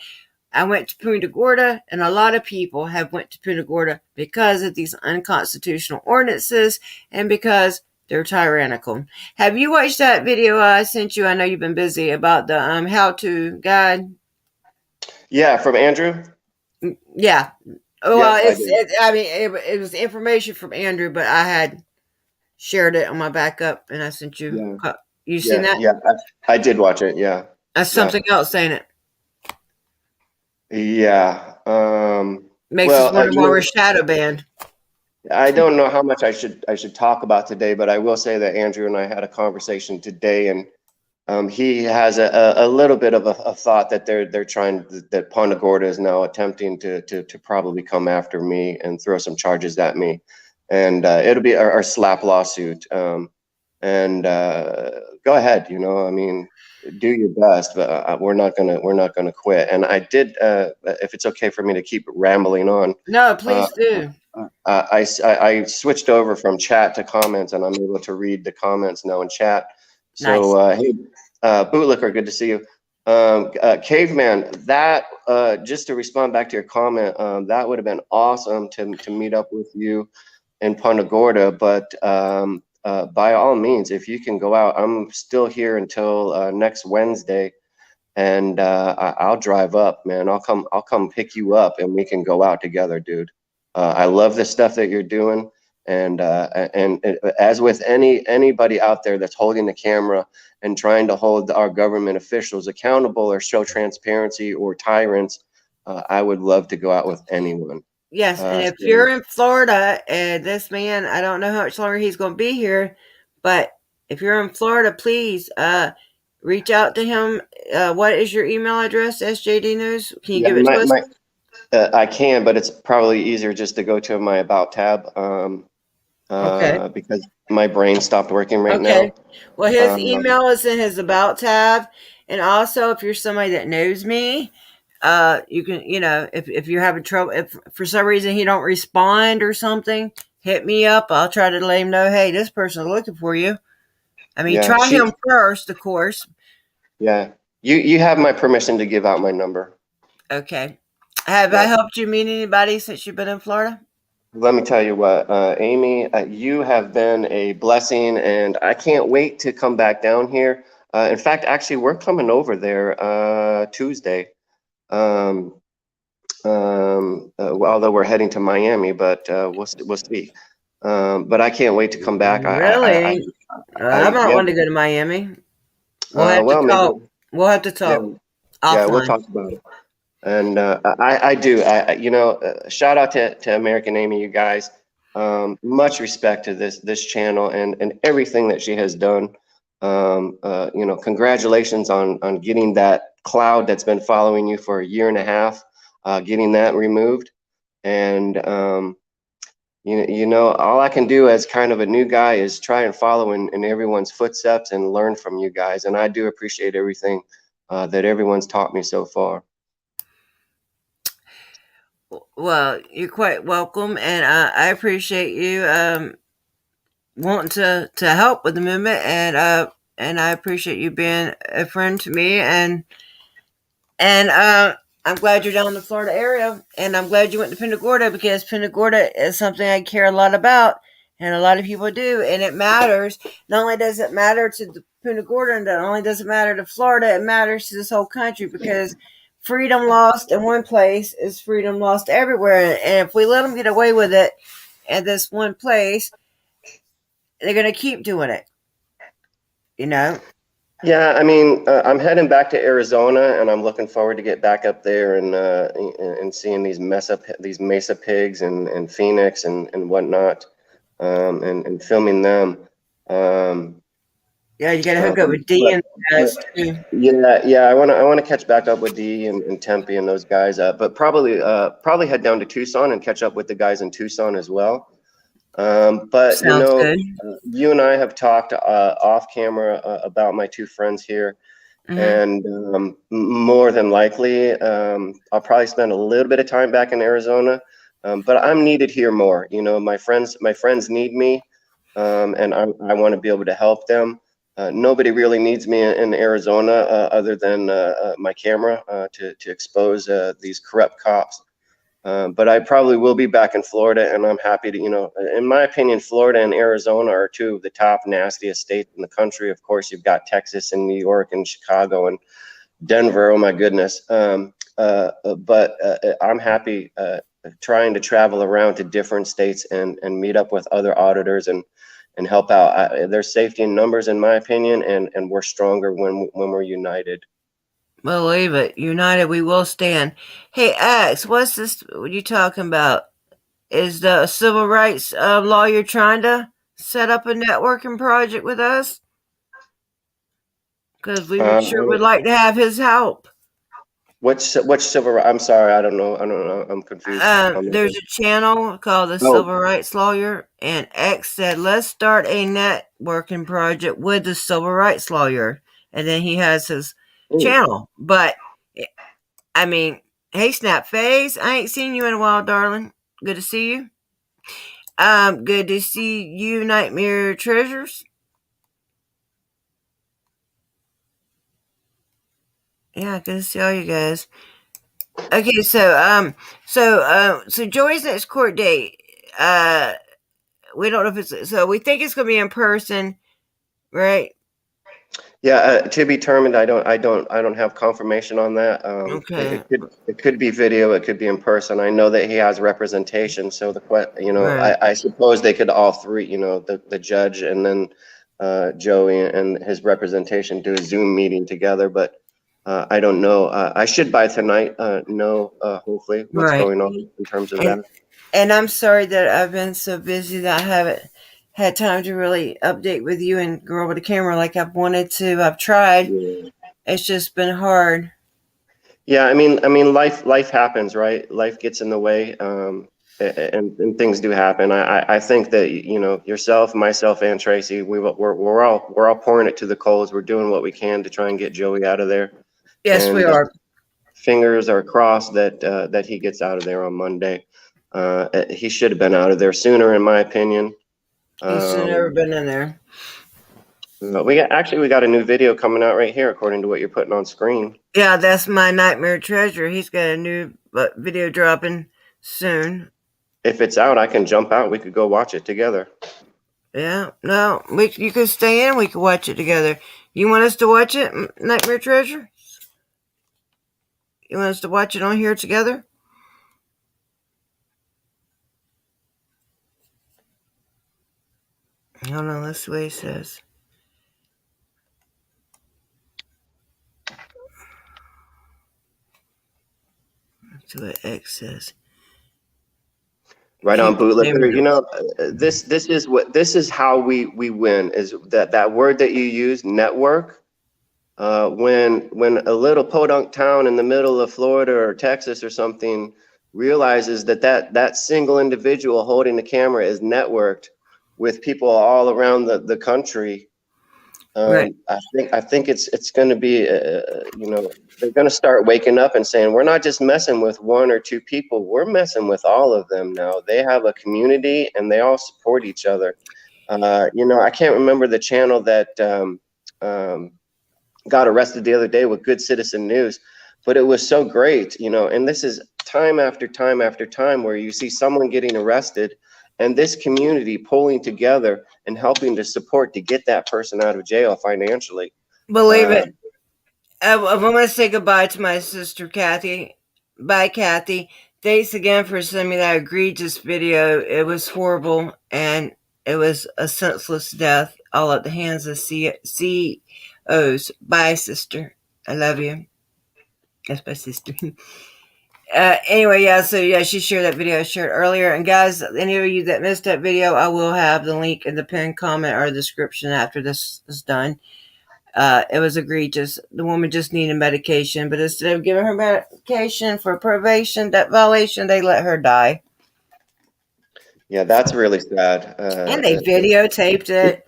I went to Punta Gorda, and a lot of people have went to Punta Gorda because of these unconstitutional ordinances and because they're tyrannical. Have you watched that video I sent you? I know you've been busy, about the how-to guide. Yeah, from Andrew. Yeah. Oh, well, Yes, I did. I mean, it was information from Andrew, but I had shared it on my backup, and I sent you. Yeah, You seen yeah, that? yeah. I did watch it. Yeah, That's yeah, something else, ain't it? yeah. Makes us Well, wonder why we're shadow banned. I don't know how much I should talk about today, but I will say that Andrew and I had a conversation today, and he has a little bit of a thought that they're trying, that Punta Gorda is now attempting to probably come after me and throw some charges at me, and it'll be our slap lawsuit. And go ahead, you know, I mean, do your best, but we're not gonna quit. And I did, if it's okay for me to keep rambling on. No, Uh, please do. I switched over from chat to comments, and I'm able to read the comments now in chat. Nice. So, hey, Bootlicker, good to see you. Caveman, that, just to respond back to your comment, that would have been awesome to meet up with you in Punta Gorda, but by all means, if you can go out, I'm still here until next Wednesday, and I'll drive up, man. I'll come pick you up, and we can go out together, dude. I love the stuff that you're doing, and as with anybody out there that's holding the camera and trying to hold our government officials accountable or show transparency or tyrants, I would love to go out with anyone. Yes, and if So, you're in Florida, and this man, I don't know how much longer he's going to be here, but if you're in Florida, please reach out to him. What is your email address, SJD News? Can you yeah, give it to us? I can, but it's probably easier just to go to my About tab, Okay. because my brain stopped working right Okay. now. Well, his Um, email is in his About tab. And also, if you're somebody that knows me, you can, if you're having trouble, if for some reason he don't respond or something, hit me up. I'll try to let him know, hey, this person's looking for you. I mean, yeah, try him first, of course. yeah, you have my permission to give out my number. Okay. Have I Yeah. helped you meet anybody since you've been in Florida? Let me tell you what, Amy, you have been a blessing, and I can't wait to come back down here. In fact, actually, we're coming over there Tuesday. Although we're heading to Miami, but we'll see. But I can't wait to come back. Really? I might Yeah. want to go to Miami. We'll have to Well, maybe. talk. We'll have to Yeah, talk yeah, we'll offline. talk about it. And I do. Shout out to American Amy, you guys. Much respect to this channel and everything that she has done. Congratulations on getting that cloud that's been following you for a year and a half, getting that removed. And all I can do as kind of a new guy is try and follow in everyone's footsteps and learn from you guys. And I do appreciate everything that everyone's taught me so far. Well, you're quite welcome, and I appreciate you wanting to help with the movement, and I appreciate you being a friend to me, and I'm glad you're down in the Florida area, and I'm glad you went to Punta Gorda, because Punta Gorda is something I care a lot about, and a lot of people do, and it matters. Not only does it matter to the Punta Gorda, and not only does it matter to Florida, it matters to this whole country, because freedom lost in one place is freedom lost everywhere, and if we let them get away with it at this one place, they're going to keep doing it, you know? Yeah, I mean, I'm heading back to Arizona, and I'm looking forward to get back up there and seeing these mesa pigs and Phoenix and whatnot, and filming them. Yeah, you got to hook up with D and the guys too. Yeah, I want to catch back up with D and Tempe and those guys, but probably head down to Tucson and catch up with the guys in Tucson as well. But Sounds good. you and I have talked off camera about my two friends here, and more than likely, I'll probably spend a little bit of time back in Arizona, but I'm needed here more. My friends need me, and I want to be able to help them. Nobody really needs me in Arizona other than my camera to expose these corrupt cops. But I probably will be back in Florida, and I'm happy to, in my opinion, Florida and Arizona are two of the top nastiest states in the country. Of course, you've got Texas and New York and Chicago and Denver. Oh my goodness. But I'm happy trying to travel around to different states and meet up with other auditors and help out. There's safety in numbers, in my opinion, and we're stronger when we're united. Believe it. United we will stand. Hey, Ax, what's this you talking about? Is the civil rights lawyer trying to set up a networking project with us? Because we sure would like to have his help. Which civil? I'm sorry, I don't know. I'm confused. There's a channel called the Oh. Civil Rights Lawyer, and X said, let's start a networking project with the Civil Rights Lawyer. And then he has his channel. But, I mean, hey, Snap Face, I ain't seen you in a while, darling. Good to see you. Good to see you, Nightmare Treasures. Yeah, good to see all you guys. Okay, so Joey's next court date. We don't know if it's so. We think it's going to be in person, right? Yeah, to be determined. I don't have confirmation on that. Okay. It could be video. It could be in person. I know that he has representation. So Right. I suppose they could all three. The judge and then Joey and his representation do a Zoom meeting together. But I don't know. I should by tonight know hopefully what's Right. going on in terms of that. And I'm sorry that I've been so busy that I haven't had time to really update with you and go over the camera like I've wanted to. I've tried. Yeah. It's just been hard. Yeah, I mean, life happens, right? Life gets in the way, and things do happen. I think that yourself, myself, and Tracy, we're all pouring it to the coals. We're doing what we can to try and get Joey out of there. Yes, we And are. fingers are crossed that he gets out of there on Monday. He should have been out of there sooner, in my opinion. You should have never been in there. But we got a new video coming out right here, according to what you're putting on screen. Yeah, that's my Nightmare Treasure. He's got a new video dropping soon. If it's out, I can jump out. We could go watch it together. Yeah, no, you could stay in. We could watch it together. You want us to watch it, Nightmare Treasure? You want us to watch it on here together? Hold on, let's see what he says. Let's see what X says. Right on, bootlegger. This is how we win. Is that word that you use, network? When a little podunk town in the middle of Florida or Texas or something realizes that single individual holding the camera is networked with people all around the country. Right. I think it's going to be they're going to start waking up and saying, we're not just messing with one or two people, we're messing with all of them now. They have a community and they all support each other. I can't remember the channel that got arrested the other day with Good Citizen News, but it was so great, and this is time after time after time where you see someone getting arrested and this community pulling together and helping to support to get that person out of jail financially. Believe it. I'm going to say goodbye to my sister, Kathy. Bye, Kathy. Thanks again for sending me that egregious video. It was horrible, and it was a senseless death all at the hands of CEOs. Bye, sister. I love you. That's my sister. Anyway, she shared that video I shared earlier. And guys, any of you that missed that video, I will have the link in the pinned comment or description after this is done. It was egregious. The woman just needed medication, but instead of giving her medication for probation, that violation, they let her die. Yeah, that's really sad. And they videotaped it.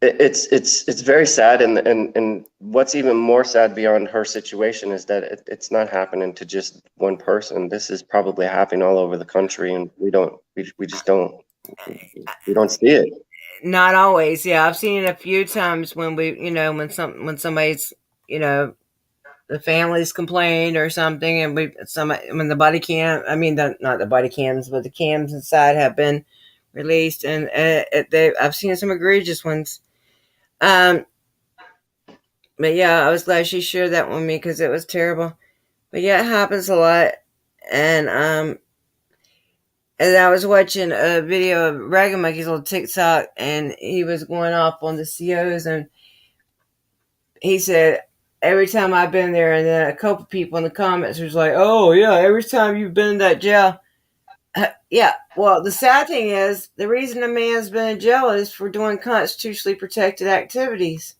It's very sad, and what's even more sad beyond her situation is that it's not happening to just one person. This is probably happening all over the country, and we just don't see it. Not always. Yeah, I've seen it a few times when when somebody's the families complained or something, and when the body cam, not the body cams, but the cams inside have been released, and I've seen some egregious ones. But yeah, I was glad she shared that with me because it was terrible. But yeah, it happens a lot. and I was watching a video of Ragged Monkey's on TikTok, and he was going off on the COs, and he said every time I've been there, and then a couple people in the comments was like, "Oh yeah, every time you've been in that jail." Yeah, well, the sad thing is the reason the man's been in jail is for doing constitutionally protected activities.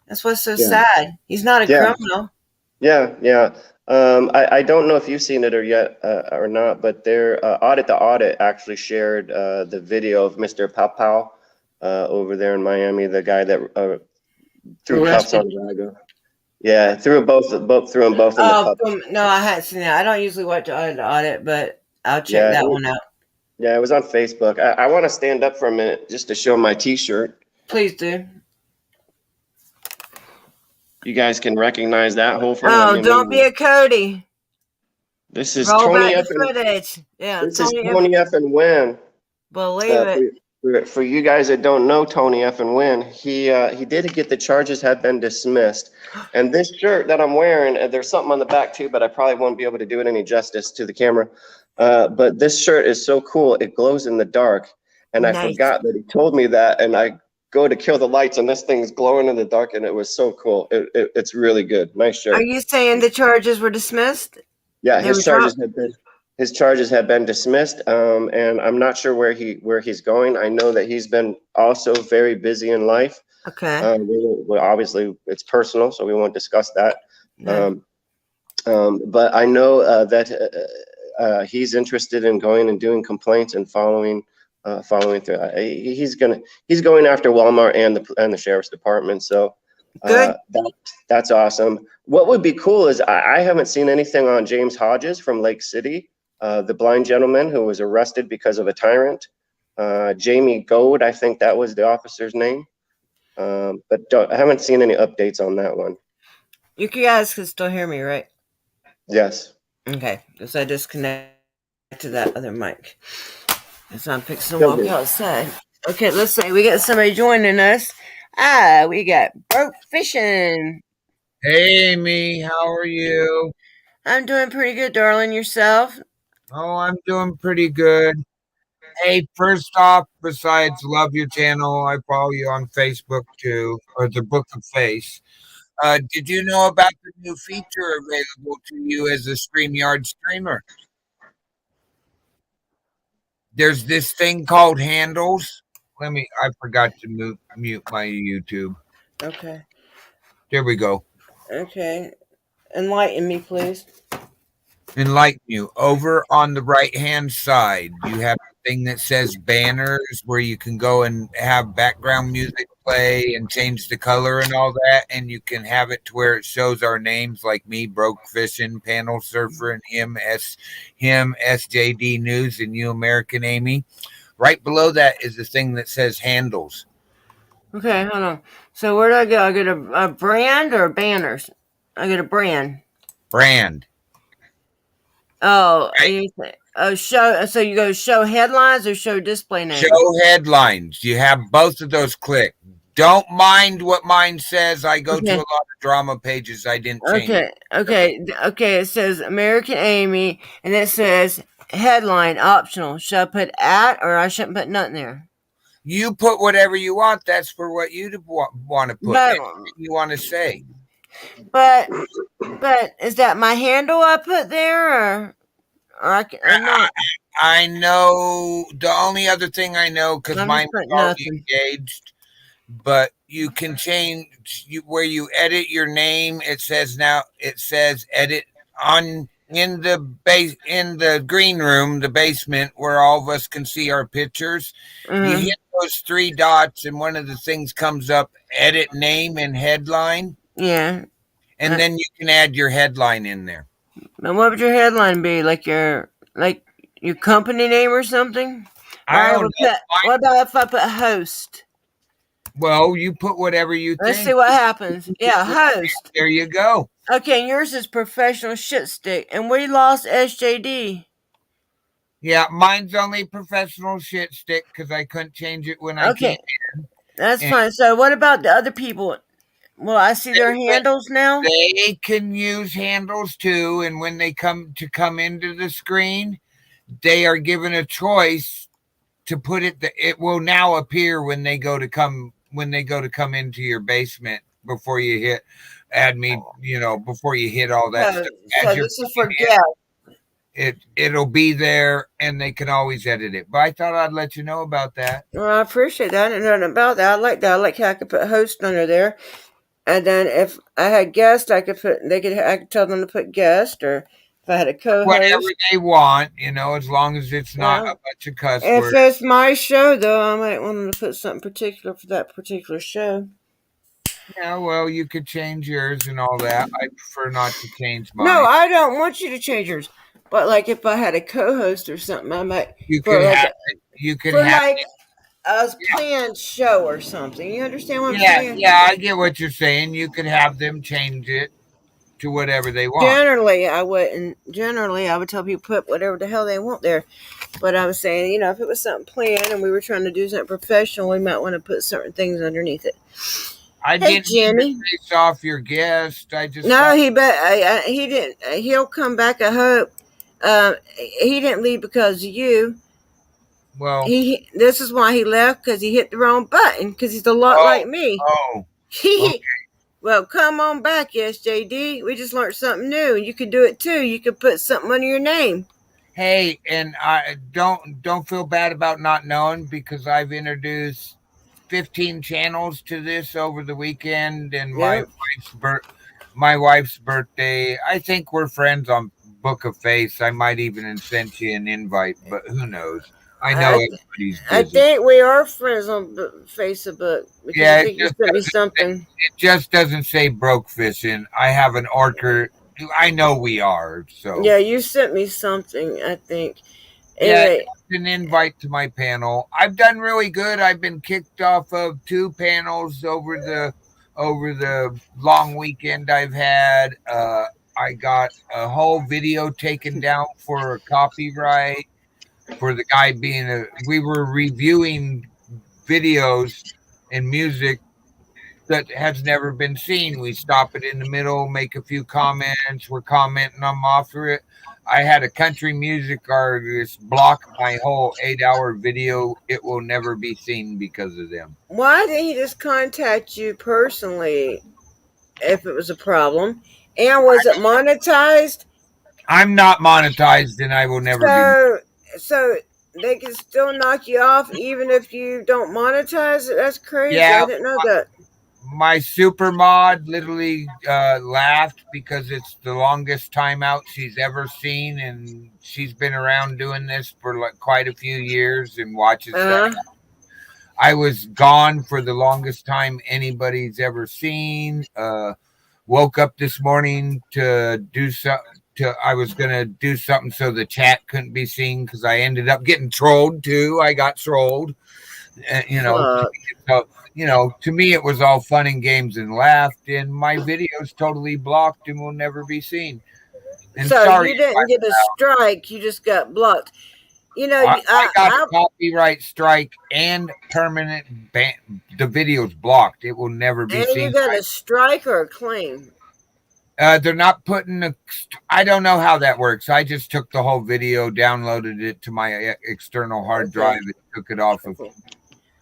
That's what's so Yeah. sad. He's not a Yeah. criminal. Yeah. I don't know if you've seen it or not, but their Audit the Audit actually shared the video of Mr. Papau over there in Miami, the guy that threw cuffs Arrested. on Drago. Yeah, threw them both in the cup. No, I hadn't seen that. I don't usually watch audit, but I'll check Yeah, that one out. yeah, it was on Facebook. I want to stand up for a minute just to show my T-shirt. Please do. You guys can recognize that, hopefully. Oh, don't be a Cody. This is Roll Tony back F. the footage. Yeah, This is Tony F. and Win. Believe it. For you guys that don't know Tony F. and Win, he did get the charges have been dismissed. And this shirt that I'm wearing, there's something on the back too, but I probably won't be able to do it any justice to the camera. But this shirt is so cool. It glows in the dark. And I forgot that he told me that. And I go to kill the lights and this thing's glowing in the dark. And it was so cool. It's really good. Nice shirt. Are you saying the charges were dismissed? Yeah, his charges have been dismissed, and I'm not sure where he's going. I know that he's been also very busy in life. Okay. Obviously, it's personal, so we won't discuss that. But I know that he's interested in going and doing complaints and following through. He's going after Walmart and the sheriff's department. So that's awesome. What would be cool is I haven't seen anything on James Hodges from Lake City, the blind gentleman who was arrested because of a tyrant. Jamie Goad, I think that was the officer's name. But I haven't seen any updates on that one. You guys can still hear me, right? Yes. Okay, because I disconnected to that other mic. So I'm fixing to walk outside. Okay, let's say we got somebody joining us. We got Broke Fishing. Hey, Amy, how are you? I'm doing pretty good, darling. Yourself? Oh, I'm doing pretty good. Hey, first off, besides love your channel, I follow you on Facebook too, or the Book of Face. Did you know about the new feature available to you as a StreamYard streamer? There's this thing called handles. I forgot to mute my YouTube. Okay. There we go. Okay. Enlighten me, please. Enlighten you. Over on the right-hand side, you have a thing that says banners where you can go and have background music play and change the color and all that, and you can have it to where it shows our names like me, Broke Fishing, Panel Surfer, and him, SJD News, and you, American Amy. Right below that is the thing that says handles. Okay, hold on. So where do I go? I get a brand or banners? I get a brand. Brand. Oh, show. So you go show headlines or show display names? Show headlines. You have both of those clicked. Don't mind what mine says. I go to a lot of drama pages. I didn't change. Okay. It says American Amy, and it says headline optional. Should I put at or I shouldn't put nothing there? You put whatever you want. That's for what you want to put. Anything you want to say. But is that my handle I put there or not? I know the only other thing I know because mine's already engaged. But you can change where you edit your name. It says edit in the green room, the basement where all of us can see our pictures. Mm-hmm. You hit those three dots and one of the things comes up, edit name and headline. Yeah. And then you can add your headline in there. And what would your headline be? Like your company name or something? I don't know. What about if I put host? Well, you put whatever you think. Let's see what happens. Yeah, host. There you go. Okay, and yours is professional shit stick. And we lost SJD. Yeah, mine's only professional shit stick because I couldn't change it when I came in. That's fine. So what about the other people? Well, I see their handles now. They can use handles too, and when they come into the screen, they are given a choice to put it. It will now appear when they go to come into your basement before you hit add me. Before you hit all that So, stuff. so As you're this is for guests. it'll be there, and they can always edit it. But I thought I'd let you know about that. Well, I appreciate that. I didn't know nothing about that. I like that. I like how I could put host under there. And then if I had guests, I could tell them to put guest, or if I had a Whatever co-host. they want, as long as it's not a Well, bunch of cuss if words. it's my show, though, I might want them to put something particular for that particular show. Yeah, well, you could change yours and all that. I prefer not to change No, mine. I don't want you to change yours. But like, if I had a co-host or something, I might You for could like have you could for have like a planned show or something. You understand what I'm yeah, saying? yeah, I get what you're saying. You could have them change it to whatever they want. Generally, I wouldn't. Generally, I would tell people put whatever the hell they want there. But I'm saying, if it was something planned and we were trying to do something professional, we might want to put certain things underneath it. I Hey, didn't mean to Jenny. face off your guest. I just No, thought, he didn't. He'll come back. I hope. He didn't leave because of you. well, This is why he left, because he hit the wrong button. Because he's a lot like me. oh, okay. Well, come on back, SJD. We just learned something new. You could do it too. You could put something under your name. Hey, and I don't feel bad about not knowing, because I've introduced 15 channels to this over the weekend, and Yep. my wife's birthday. I think we're friends on Book of Face. I might even have sent you an invite, but who knows? I know everybody's I busy. think we are friends on Facebook, because Yeah, I think you sent me something. It just doesn't say broke fishing. I have an orchard. I know we are. So Yeah, you sent me something, I think. yeah, Anyway, it's an invite to my panel. I've done really good. I've been kicked off of 2 panels over the long weekend I've had. I got a whole video taken down for copyright for the guy we were reviewing videos and music that has never been seen. We stop it in the middle, make a few comments. We're commenting them off of it. I had a country music artist block my whole 8-hour video. It will never be seen because of them. why didn't he just contact you personally if it was a problem? And was it monetized? I'm not monetized, and I will never be. So they can still knock you off even if you don't monetize it? That's crazy. Yeah, I didn't know that. my super mod literally laughed because it's the longest timeout she's ever seen, and she's been around doing this for like quite a few years and watches that. I was gone for the longest time anybody's ever seen. Woke up this morning to do something. I was gonna do something so the chat couldn't be seen, because I ended up getting trolled too. I got trolled. To me it was all fun and games and laughed, and my video's totally blocked and will never be seen. And so sorry, you didn't get a strike, you just got blocked. I got a copyright strike and permanent ban. The video's blocked. It will never be seen. And you got a strike or a claim? They're not putting I don't know how that works. I just took the whole video, downloaded it to my external hard drive, and took it off of.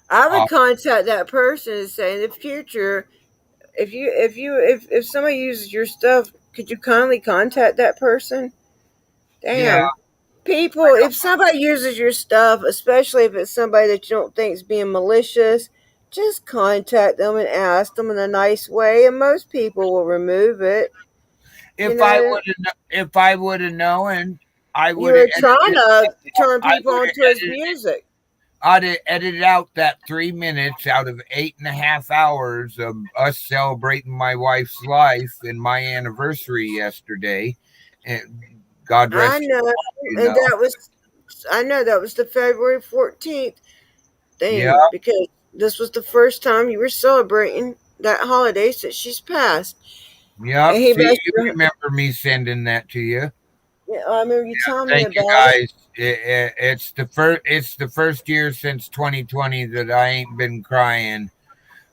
I would contact that person and say, in the future, if somebody uses your stuff, could you kindly contact that person? Damn. Yeah. People, if somebody uses your stuff, especially if it's somebody that you don't think is being malicious, just contact them and ask them in a nice way, and most people will remove it. If I would have known, I would You have. were trying to turn people onto his music. I'd have edited out that 3 minutes out of 8.5 hours of us celebrating my wife's life and my anniversary yesterday. And God rest. I know, and I know that was the February 14th thing, because this was the first time you were celebrating that holiday since she's passed. Yeah, you remember me sending that to you. Yeah, I remember you telling me about it. Thank you, guys. It's the first year since 2020 that I ain't been crying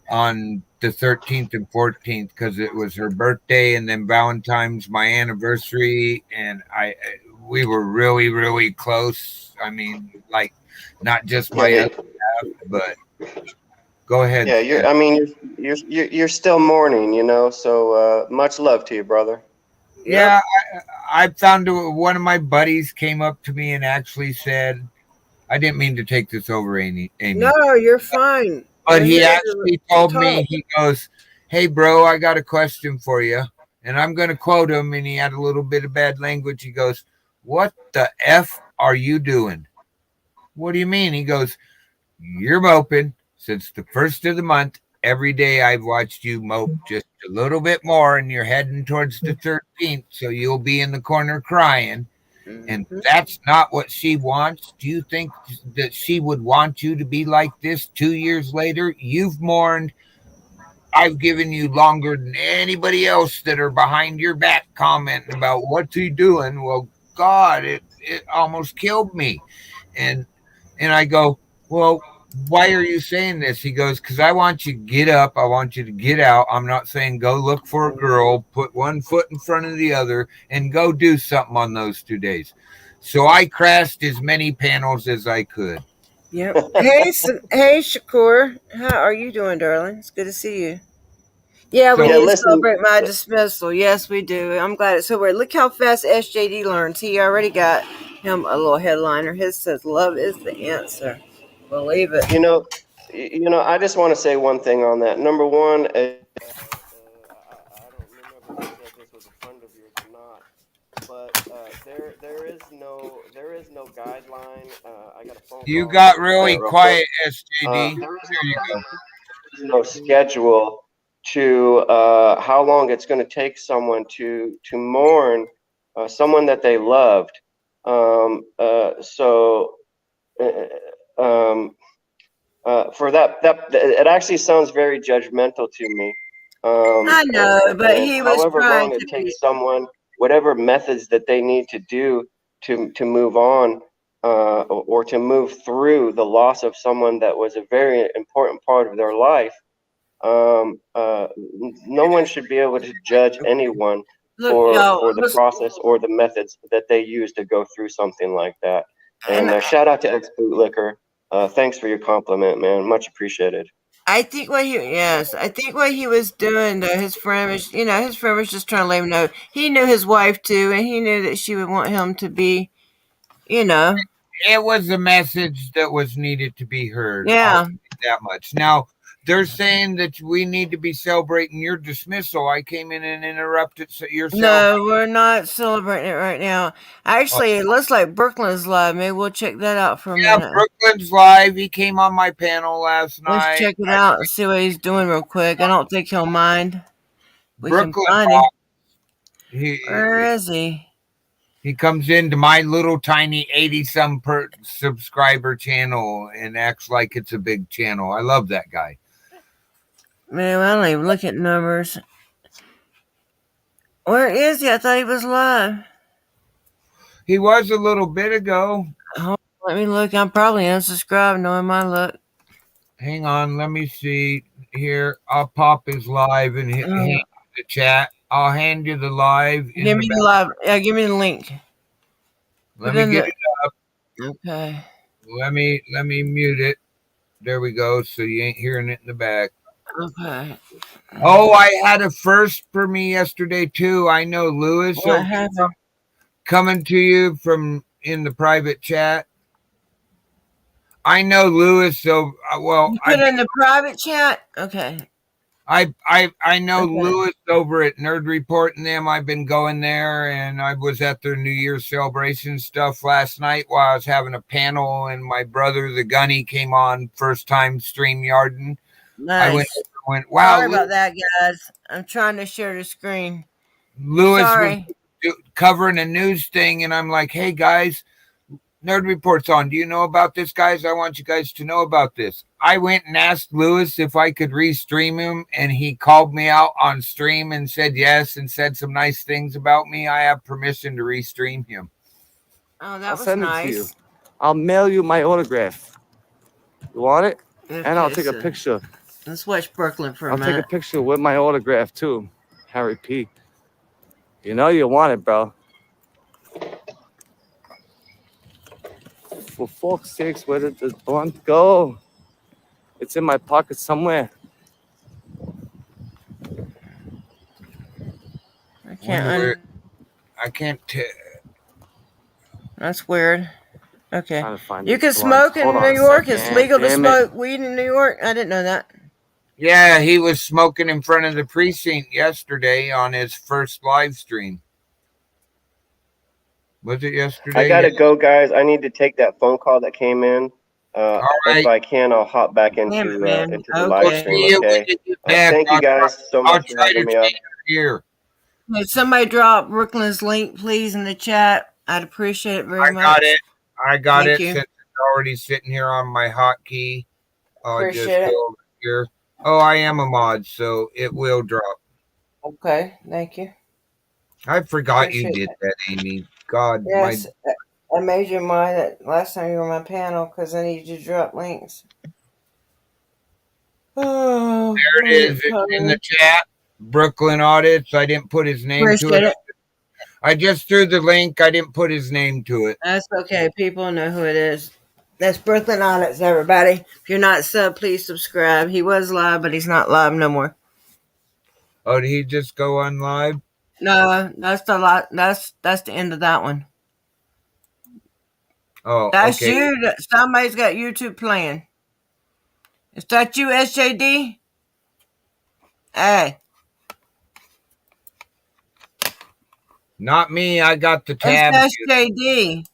on the 13th and 14th because it was her birthday, and then Valentine's my anniversary, and we were really, really close. I mean, like, not just my Yeah, other half, but go ahead. yeah. Sid. I mean, you're still mourning, you know. So much love to you, brother. Yeah, I found one of my buddies came up to me and actually said, I didn't mean to take this over, Amy. No, you're fine. But We're he here actually to told me, talk. he goes, "Hey, bro, I got a question for you." And I'm going to quote him, and he had a little bit of bad language. He goes, "What the F are you doing?" "What do you mean?" He goes, "You're moping since the first of the month. Every day I've watched you mope just a little bit more, and you're heading towards the 13th, so you'll be in the corner crying. And Mhm. that's not what she wants. Do you think that she would want you to be like this 2 years later? You've mourned. I've given you longer than anybody else that are behind your back commenting about what's he doing. Well, God, it almost killed me. And I go, well, why are you saying this? He goes, because I want you to get up. I want you to get out. I'm not saying go look for a girl, put one foot in front of the other, and go do something on those 2 days. So I crashed as many panels as I could. Yep. Hey, Shakur. How are you doing, darling? It's good to see you. Yeah, we So Yeah, need to listen. celebrate my dismissal. Yes, we do. I'm glad it's over. Look how fast SJD learns. He already got him a little headliner. His says, "Love is the answer." Believe it. You know, I just want to say one thing on that. Number one, I don't remember if you said this was a friend of yours or not, but there is no guideline. I got a phone you call. I'll got take this really real quick. quiet, SJD. There is There you go. no schedule to how long it's going to take someone to mourn someone that they loved. So. Um, for that it actually sounds very judgmental to me. I know, but And he was however trying long to it be. takes someone, whatever methods that they need to do to move on, or to move through the loss of someone that was a very important part of their life, no one should be able to judge anyone Look, y'all. for the process or the methods that they use to go through something like that. And And shout out to Ex Bootlicker. Thanks for your compliment, man. Much appreciated. I think what he was doing though, his friend was just trying to let him know he knew his wife too, and he knew that she would want him to be, you know, It was a message that was needed to be heard. I'll yeah. say that much. Now, they're saying that we need to be celebrating your dismissal. I came in and interrupted your No, celebration. we're not celebrating it right now. Oh, Actually, it looks like Brooklyn's live. Maybe we'll check that out for a yeah, minute. Brooklyn's live. He came on my panel last Let's night. check it out and see what he's doing real quick. I don't think he'll mind. We can Brooklyn find him. Rock. Where He is he? he comes into my little tiny 80 some per subscriber channel and acts like it's a big channel. I love that guy. Man, I don't even look at numbers. Where is he? I thought he was live. He was a little bit ago. Hold on, let me look. I'm probably unsubscribed knowing my luck. Hang on, let me see here. I'll pop his live and hand Uh, you the chat. I'll hand you the live in give the me back. the live. Yeah, give me the link. Let Put me in get the. it up. Okay. Let me mute it. There we go. So you ain't hearing it in the back. Okay. Oh, I had a first for me yesterday too. I know Lewis What over happened? coming to you from in the private chat. I know Lewis. So well, You put in the private chat. Okay. I know Okay. Lewis over at Nerd Report and them. I've been going there, and I was at their New Year's celebration stuff last night while I was having a panel, and my brother, the Gunny, came on first time stream yarding. I Nice. went, wow, Sorry about that, guys. I'm trying to share the screen. Lewis was Sorry. covering a news thing, and I'm like, hey guys, Nerd Report's on. Do you know about this, guys? I want you guys to know about this. I went and asked Lewis if I could restream him, and he called me out on stream and said yes and said some nice things about me. I have permission to restream him. Oh, that I'll was send it to you. nice. I'll mail you my autograph. You want it? And I'll Okay, take a so picture Let's watch Brooklyn for a I'll take a minute. picture with my autograph too, Harry P. You know you want it, bro. For fuck's sakes, where did the blunt go? It's in my pocket somewhere. I Wonder can't. where I can't. That's weird. Okay. Trying to find You this can blunt. smoke Hold in on New a York. It's second. legal to Damn it. smoke weed in New York. I didn't know that. Yeah, he was smoking in front of the precinct yesterday on his first live stream. Was it yesterday? I gotta go, guys. I need to take that phone call that came in. All If right. I can, I'll hop back Damn it, into man. the live We'll Okay. stream. see you when Okay. you get back. Thank you guys so I'll much for try having to me up. stay here. Did somebody drop Brooklyn's link, please, in the chat? I'd appreciate it very much. I got Thank it. you. Since it's already sitting here on my hotkey, I'll just Appreciate it. go over here. Oh, I am a mod, so it will drop. Okay. Thank you. I forgot you Appreciate did it. that, Amy. God, Yes. I made you mine that last time you were on my panel because I need you to drop links. Oh, there it is. It's in the chat. Brooklyn Audits. I didn't put his name to Appreciate it. it. I just threw the link. I didn't put his name to it. That's okay. People know who it is. That's Brooklyn Audits, everybody. If you're not sub, please subscribe. He was live, but he's not live no more. Oh, did he just go on live? No, that's the lot. That's the end of that one. Oh, That's okay. you. Somebody's got YouTube playing. Is that you, SJD? Hey. Not me. I got the tab. It's SJD.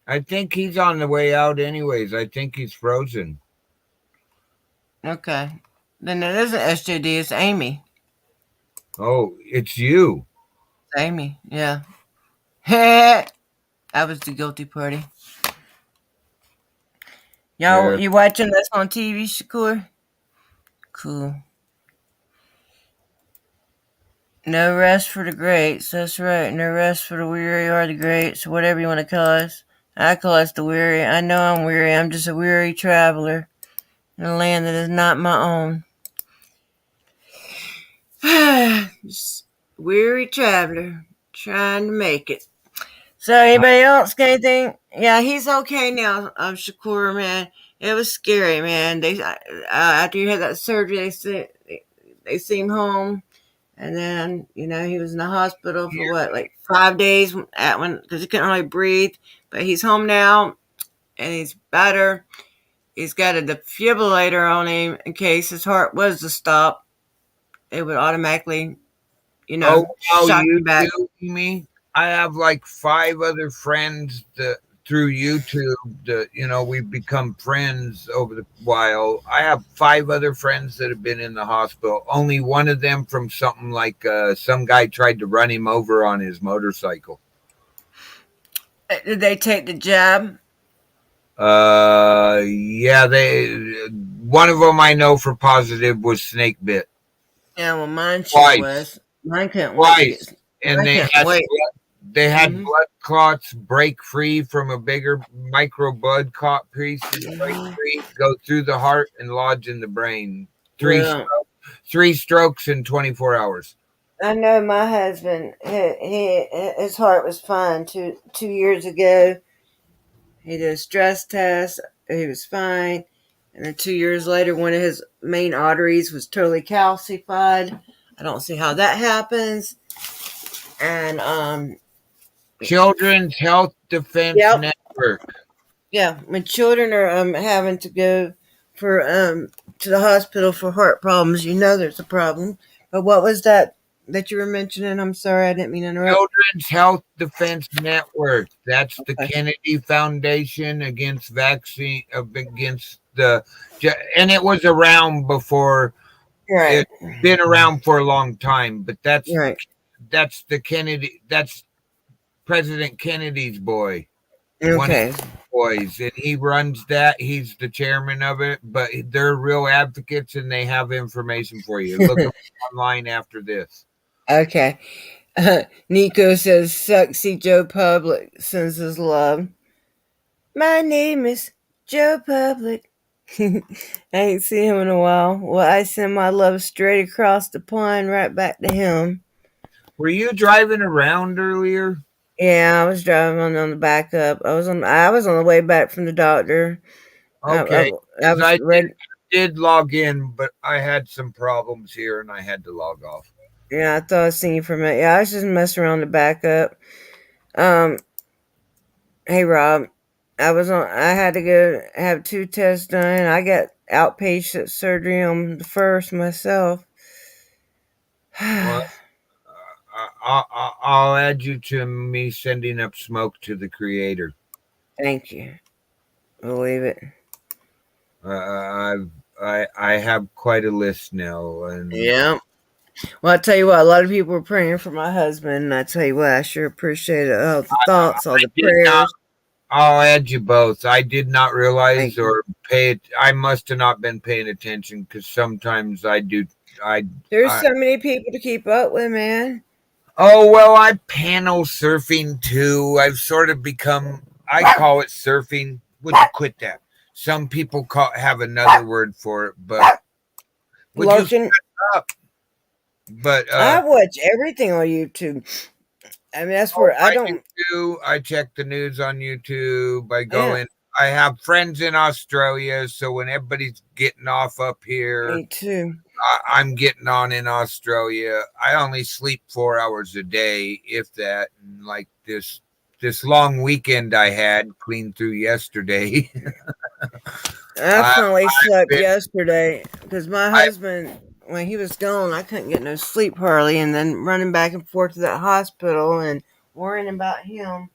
I think he's on the way out anyways. I think he's frozen. Okay. Then it isn't SJD, it's Amy. Oh, it's you. It's Amy, yeah. I was the guilty party. Y'all, you watching this on TV, Shakur? Cool. No rest for the greats. That's right. No rest for the weary or the greats, whatever you want to call us. I call us the weary. I know I'm weary. I'm just a weary traveler in a land that is not my own. Just weary traveler trying to make it. So, anybody else got anything? Yeah, he's okay now. Shakur, man. It was scary, man. They after you had that surgery, they sent him home. And then, he was in the hospital for what, like 5 days because he couldn't really breathe. But he's home now, and he's better. He's got a defibrillator on him in case his heart was to stop. It would automatically, shock you him back. do me? I have like 5 other friends that through YouTube that we've become friends over the while. I have 5 other friends that have been in the hospital. Only one of them from something like some guy tried to run him over on his motorcycle. Did they take the jab? Yeah, one of them I know for positive was snake bit. Yeah, well, mine sure was. Mine couldn't wait. And they had blood clots break free from a bigger micro blood clot pieces, break free, go through the heart and lodge in the brain. 3 strokes in 24 hours. I know my husband. His heart was fine 2 years ago. He did a stress test. He was fine. And then 2 years later, one of his main arteries was totally calcified. I don't see how that happens. And Children's Health Defense Network. Yeah, when children are having to go for to the hospital for heart problems, there's a problem. But what was that you were mentioning? I'm sorry, I didn't mean to interrupt. Children's Health Defense Network. That's the Kennedy Foundation against vaccine, against and it was around before. Right. It's been around for a long time, but that's right. That's the Kennedy. That's President Kennedy's boy. Okay. One of his boys, and he runs that. He's the chairman of it, but they're real advocates, and they have information for you. Look them online after this. Okay. Nico says, "Sexy Joe Public sends his love. My name is Joe Public. I ain't seen him in a while. Well, I send my love straight across the pond right back to him. Were you driving around earlier? Yeah, I was driving on the back up. I was on the way back from the doctor. I, I, Okay, I because was ready. did log in, but I had some problems here and I had to log off. Yeah, I thought I seen you for a minute. Yeah, I was just messing around the back up. Um, hey Rob, I had to go have two tests done. I got outpatient surgery on the first myself. Well, I'll add you to me sending up smoke to the creator. Thank you. Believe it. I have quite a list now, and Yeah. Well, I tell you what, a lot of people were praying for my husband, and I tell you what, I sure appreciate it. All the thoughts, all I the did not. prayers. I'll add you both. I did not realize Thank you. or pay it. I must have not been paying attention because sometimes I do. I, There's I so many people to keep up with, man. Oh, well, I panel surfing too. I've sort of become, I call it surfing. Would you quit that? Some people have another word for it, but would you Lurking. up? But I watch everything on YouTube. I mean, that's oh, where I I do don't. too. I check the news on YouTube. I go Yeah, in. I have friends in Australia, so when everybody's getting off up here, me too. I'm getting on in Australia. I only sleep 4 hours a day, if that. And like this long weekend I had clean through yesterday. I I, finally slept been, yesterday because my I husband, when he was gone, I couldn't get no sleep hardly, and then running back and forth to that hospital and worrying about him.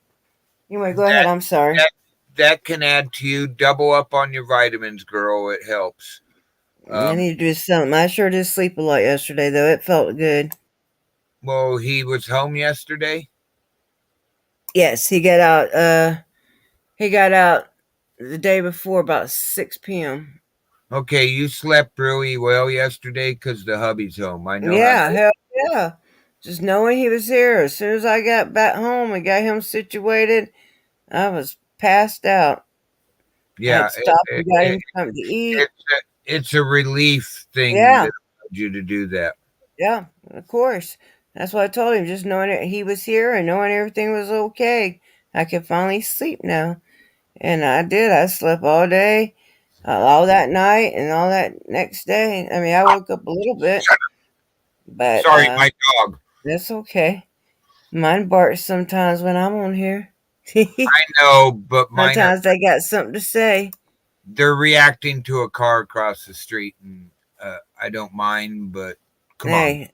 Anyway, go ahead. that I'm sorry. that that can add to you. Double up on your vitamins, girl. It helps. I Um, need to do something. I sure did sleep a lot yesterday, though. It felt good. well, he was home yesterday. Yes, he got out. He got out the day before about 6 p.m. Okay, you slept really well yesterday because the hubby's home. I know how. Yeah, hell yeah. Just knowing he was here. As soon as I got back home and got him situated, I was passed out. I Yeah, had stopped and got him something to eat. it's a relief thing Yeah, that allowed you to do that. yeah, of course. That's what I told him. Just knowing that he was here and knowing everything was okay, I could finally sleep now. And I did. I slept all day, all that night, and all that next day. I mean, I woke up a little bit, but Sorry, my dog. that's okay. Mine barks sometimes when I'm on here. I know, but mine are Sometimes they got something to say. they're reacting to a car across the street, and I don't mind. But come on. Hey,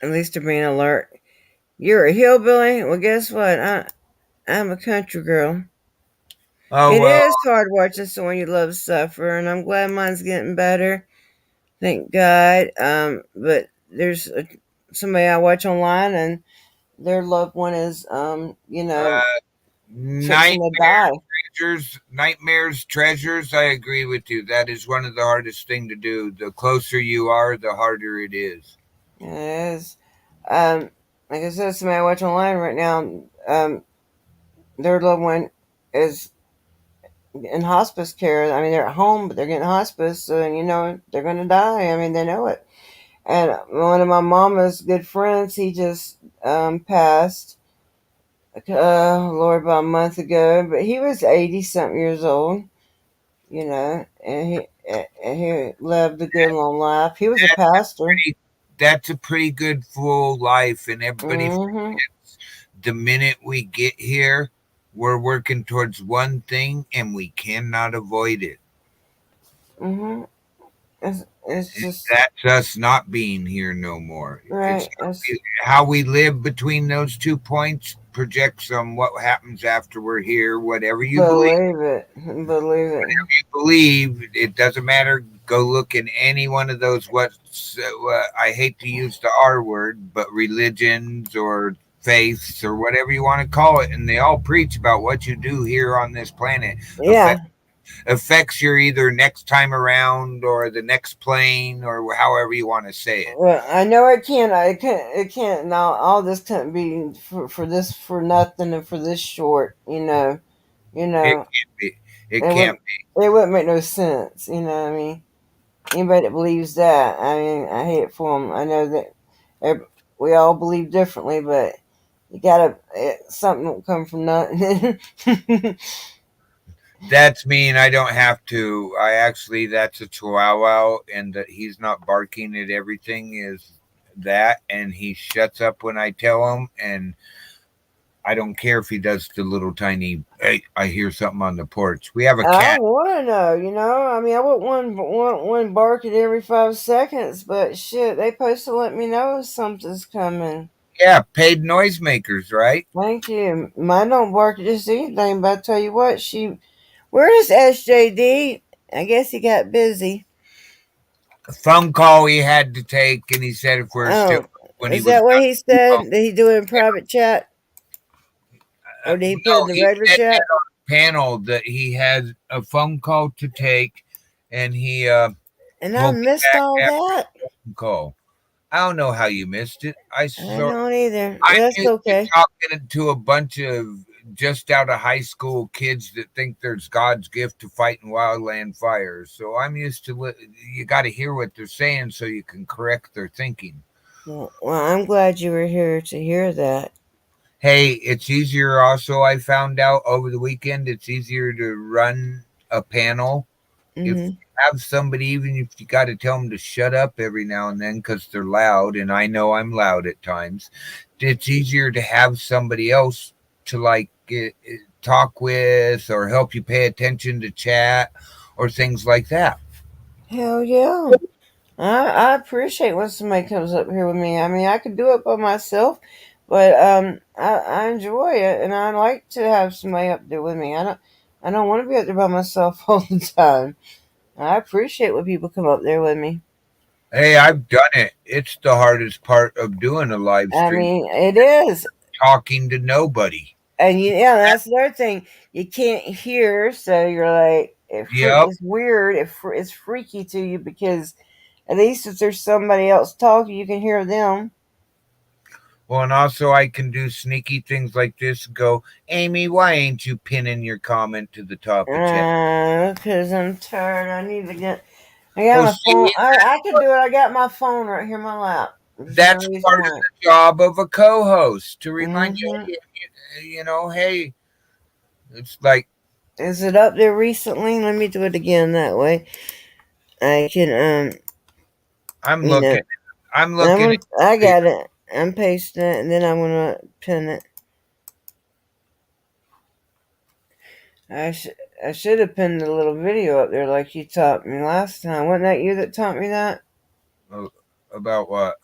at least they're being alert. You're a hillbilly? Well, guess what? I'm a country girl. Oh It well, is hard watching someone you love suffer, and I'm glad mine's getting better. Thank God. But there's somebody I watch online, and their loved one is, uh, fixing nightmares, to die. nightmares, treasures. I agree with you. That is one of the hardest thing to do. The closer you are, the harder it is. It is. Um, like I said, somebody I watch online right now, their loved one is in hospice care. I mean, they're at home, but they're getting hospice, so they're going to die. I mean, they know it. And one of my mama's good friends, he just passed, Lord, about a month ago. But he was 80 something years old, and he lived a good long life. He was a That's pastor. pretty. That's a pretty good full life, and everybody Mm-hmm. the minute we get here, we're working towards one thing and we cannot avoid it. Mm-hmm. It's just That's us not being here no more. It's right. how we live between those 2 points projects on what happens after we're here. Whatever you believe, Believe it. Believe it. it doesn't matter. Go look in any one of those. I hate to use the R word, but religions or faiths or whatever you want to call it, and they all preach about what you do here on this planet Yeah. affects your either next time around or the next plane or however you want to say it. Well, I know it can't. I can't. It can't. Now, all this can't be for this for nothing and for this short. You know. You It know. can't be. It It can't wouldn't. It wouldn't make no sense. You know what I mean? Anybody that believes that, I mean, I hate it for them. I know that we all believe differently, but you gotta something will come from nothing. That's mean I don't have to. I actually, that's a chihuahua, and that he's not barking at everything is that, and he shuts up when I tell him, and I don't care if he does the little tiny, hey, I hear something on the porch. We have a I cat. want to know, you know. I mean, I wouldn't want one barking every 5 seconds, but shit, they supposed to let me know if something's coming. Yeah, paid noisemakers, right? Thank you. Mine don't bark at just anything, but I tell you what, where is SJD? I guess he got busy. A phone call he had to take, and he said if we're still, Oh, when he is was that what done. he said? Did he do it in private chat? Or did he put it in No, the he regular said that chat? on the panel that he had a phone call to take, and he And I will be missed back all after that. the phone call. I don't know how you missed it. I don't either. I'm That's used to okay. talking to a bunch of just out of high school kids that think there's God's gift to fighting wildland fires. So I'm used to you got to hear what they're saying so you can correct their thinking. Well, I'm glad you were here to hear that. Hey, it's easier also. I found out over the weekend it's easier to run a panel if Hmm. you have somebody, even if you got to tell them to shut up every now and then because they're loud, and I know I'm loud at times, it's easier to have somebody else to like talk with or help you pay attention to chat or things like that. Hell yeah. I appreciate when somebody comes up here with me. I mean, I could do it by myself, but I enjoy it, and I like to have somebody up there with me. I don't want to be up there by myself all the time. I appreciate when people come up there with me. Hey, I've done it. It's the hardest part of doing a live I stream, mean, it is, talking to nobody. and yeah, that's the other thing. You can't hear, so you're like, Yep. it's weird. It's freaky to you because at least if there's somebody else talking, you can hear them. Well, and also I can do sneaky things like this and go, Amy, why ain't you pinning your comment to the top of chat? Because I'm tired. I got Well, my phone. see, I could do it. I got my phone right here in my lap. There's no that's reason part of why. the job of a co-host to remind you, Hmm. hey, it's like Is it up there recently? Let me do it again that way. I can, I'm you know, looking, I'm looking at I the, got it. I'm pasting it, and then I'm gonna pin it. I should I should have pinned a little video up there like you taught me last time. Wasn't that you that taught me that? uh, about what?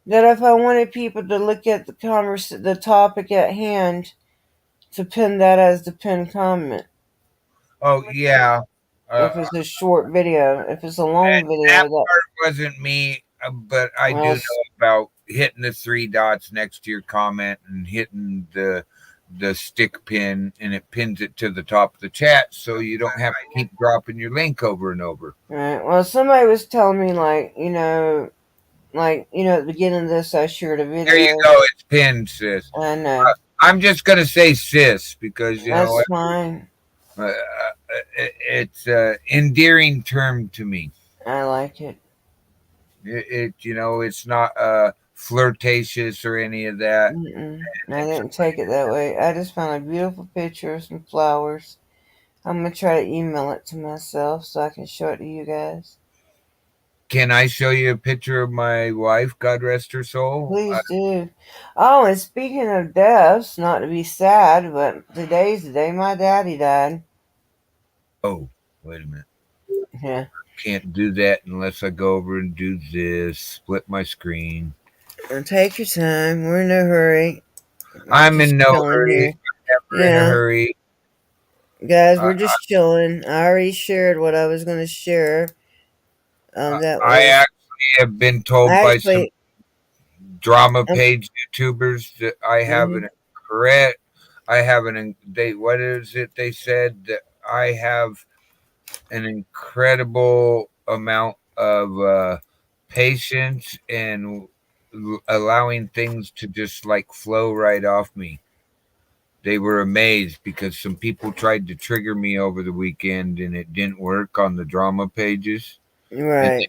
That if I wanted people to look at the topic at hand, to pin that as the pinned comment. Oh yeah, uh, If it's a short video, if it's a long that video, part wasn't me, but I well, do know about hitting the three dots next to your comment and hitting the stick pin, and it pins it to the top of the chat, so you don't have to keep dropping your link over and over. right. Well, somebody was telling me at the beginning of this, I shared a There you video. go. It's pinned, sis. I know I'm just gonna say sis because that's fine. it's an endearing term to me. I like it. It's not flirtatious or any of that. Mm-mm. I It's didn't take it that way. I just found a beautiful picture of some flowers. I'm gonna try to email it to myself so I can show it to you guys. Can I show you a picture of my wife? God rest her soul. Please do. Oh, and speaking of deaths, not to be sad, but today's the day my daddy died. Oh, wait a minute. Yeah. Can't do that unless I go over and do this. Split my screen. And take your time. We're in no hurry. We're I'm just in no chilling hurry. here. I'm never in a Yeah. hurry. Guys, I, we're just chilling. I already shared what I was going to share. That I was actually have been told by some actually. drama Um, page YouTubers that I have mhm. an correct. I have an they what is it they said that I have an incredible amount of patience and allowing things to just like flow right off me. they were amazed because some people tried to trigger me over the weekend and it didn't work on the drama pages. And Right.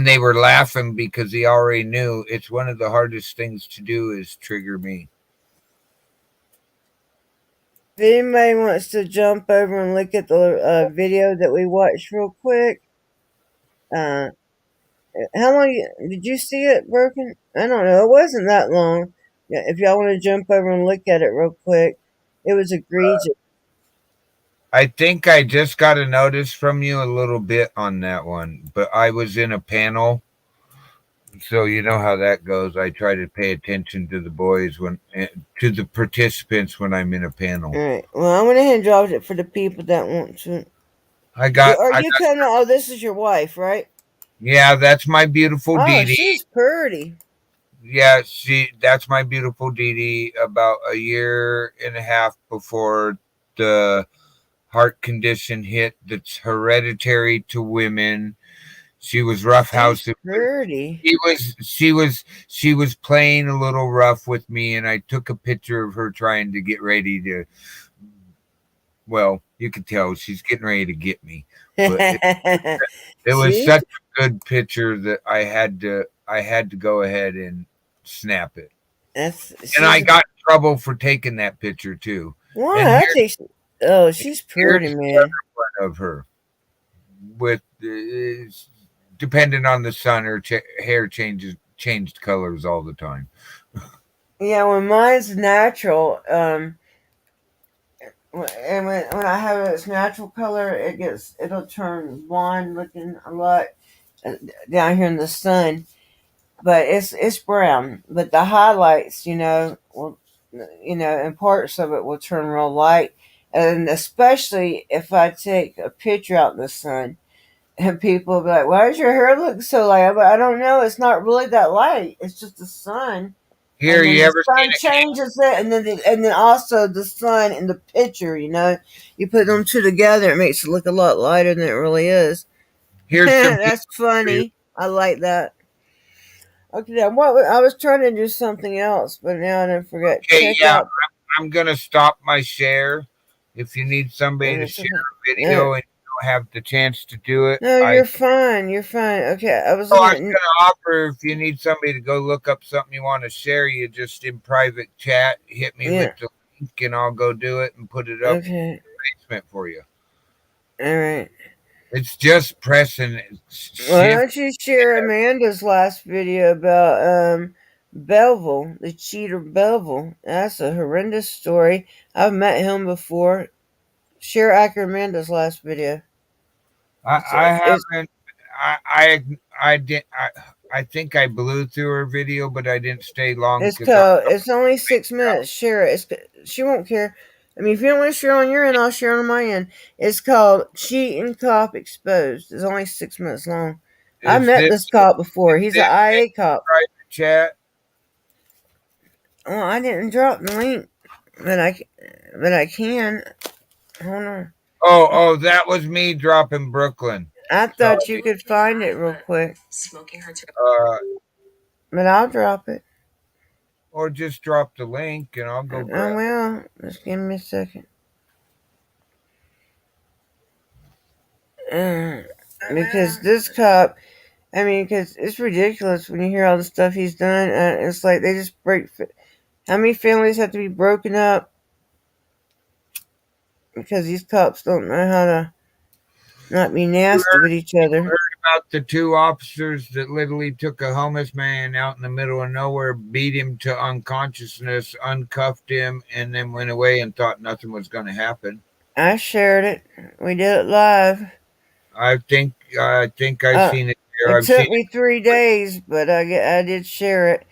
they were laughing because he already knew it's one of the hardest things to do is trigger me. If anybody wants to jump over and look at the video that we watched real quick, uh, how long did you see it broken? I don't know. It wasn't that long. Yeah, if y'all want to jump over and look at it real quick, it was egregious. I think I just got a notice from you a little bit on that one, but I was in a panel, so you know how that goes. I try to pay attention to the boys to the participants when I'm in a panel. All right. Well, I went ahead and dropped it for the people that want to. I got, Are I you got, coming? Oh, this is your wife, right? yeah, that's my beautiful Oh, Dee Dee. she's pretty. Yeah, that's my beautiful Dee Dee. About a year and a half before the heart condition hit that's hereditary to women. She was roughhouse. She's pretty. She was playing a little rough with me, and I took a picture of her trying to get ready to. Well, you could tell she's getting ready to get me, but it was She's such a good picture that I had to go ahead and snap it. And I she's got in trouble for taking that picture too. why? And I think she's pretty, here's the man. other one of her with depending on the sun, her hair changed colors all the time. Yeah, when mine's natural, and when I have its natural color, it'll turn blonde looking a lot down here in the sun, but it's brown. But the highlights, and parts of it will turn real light, and especially if I take a picture out in the sun, and people will be like, "Why does your hair look so light?" But I don't know. It's not really that light. It's just the sun. Here, And then you the ever sun seen it? changes it, and then also the sun in the picture. You put them two together, it makes it look a lot lighter than it really is. Here's some That's for you. funny. I like that. Okay, now I was trying to do something else, but now I didn't forget. Okay, Check yeah, out. I'm gonna stop my share. If you need somebody to share a No, video and you don't have the chance to do it, no, you're fine. You're fine. Okay, I was looking I was at. gonna offer if you need somebody to go look up something you want to share, you just in private chat hit me Yeah. with the link and I'll go do it and put it up in Okay. the basement for you. All right. It's just pressing Why shift. don't you share Amanda's last video about Belleville, the cheater Belleville? That's a horrendous story. I've met him before. Share Amanda's last video. I It's haven't. I did. I think I blew through her video, but I didn't stay long it's because I called. was It's only 6 minutes. Share it. She won't care. I mean, if you don't want to share on your end, I'll share on my end. It's called "Cheating Cop Exposed." It's only 6 minutes long. I is met this cop before. He's an this in IA cop. private chat? Oh, I didn't drop the link, but I can. Hold on. Oh, that was me dropping Brooklyn. I So, thought you could find it real quick, uh, but I'll drop it. or just drop the link and I'll go Oh grab it. well, just give me a second. Uh, because this cop, I mean, because it's ridiculous when you hear all the stuff he's done. It's like they just break. How many families have to be broken up because these cops don't know how to not be nasty with each other? Heard about the two officers that literally took a homeless man out in the middle of nowhere, beat him to unconsciousness, uncuffed him, and then went away and thought nothing was going to happen. I shared it. We did it live. I think I've Uh, seen it there. it I've seen took me 3 days, but I did share it.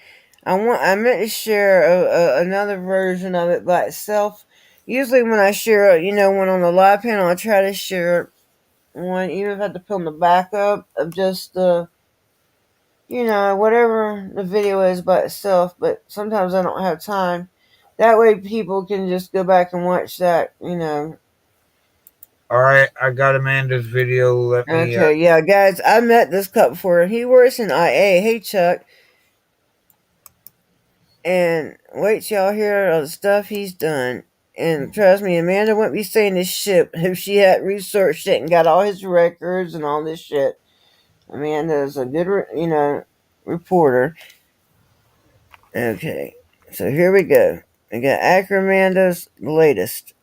I meant to share another version of it by itself. Usually when I share, one on the live panel, I try to share one, even if I have to film the backup of just whatever the video is by itself. But sometimes I don't have time. That way people can just go back and watch that. All right, I got Amanda's video. Let me. Okay, yeah, guys, I met this cop before. He works in IA. Hey, Chuck. And wait till y'all hear all the stuff he's done. And trust me, Amanda wouldn't be saying this shit if she had researched it and got all his records and all this shit. Amanda's a good, reporter. Okay, so here we go. We got Amanda's latest.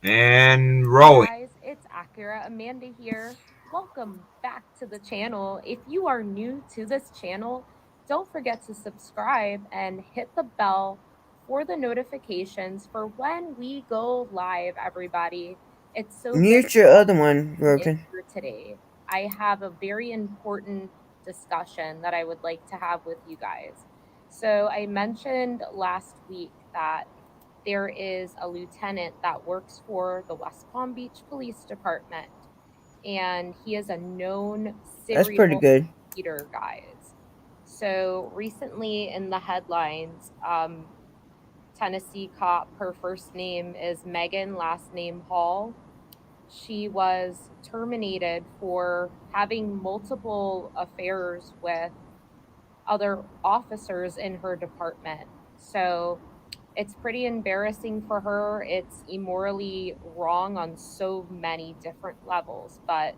And Hi rolling. guys, it's Akira Amanda here. Welcome back to the channel. If you are new to this channel, don't forget to subscribe and hit the bell for the notifications for when we go live, everybody. It's so good Mute your other one, in Broken. here today. I have a very important discussion that I would like to have with you guys. So I mentioned last week that there is a lieutenant that works for the West Palm Beach Police Department, and he is a known That's pretty serial good. cheater, guys. So recently in the headlines, Tennessee cop, her first name is Megan, last name Hall. She was terminated for having multiple affairs with other officers in her department. So it's pretty embarrassing for her. It's immorally wrong on so many different levels. But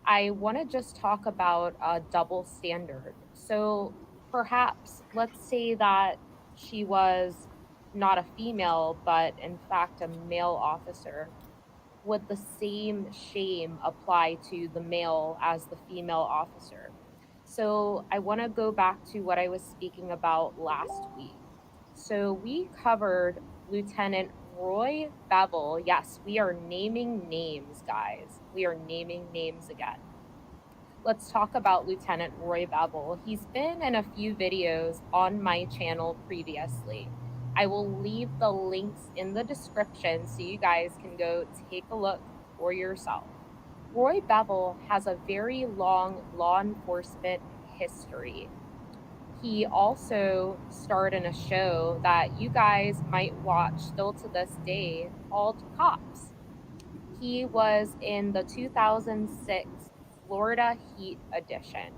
I want to just talk about a double standard. So perhaps let's say that she was not a female, but in fact a male officer. Would the same shame apply to the male as the female officer? So I want to go back to what I was speaking about last week. So we covered Lieutenant Roy Bevel. Yes, we are naming names, guys. We are naming names again. Let's talk about Lieutenant Roy Bevel. He's been in a few videos on my channel previously. I will leave the links in the description so you guys can go take a look for yourself. Roy Bevel has a very long law enforcement history. He also starred in a show that you guys might watch still to this day called Cops. He was in the 2006 Florida Heat edition.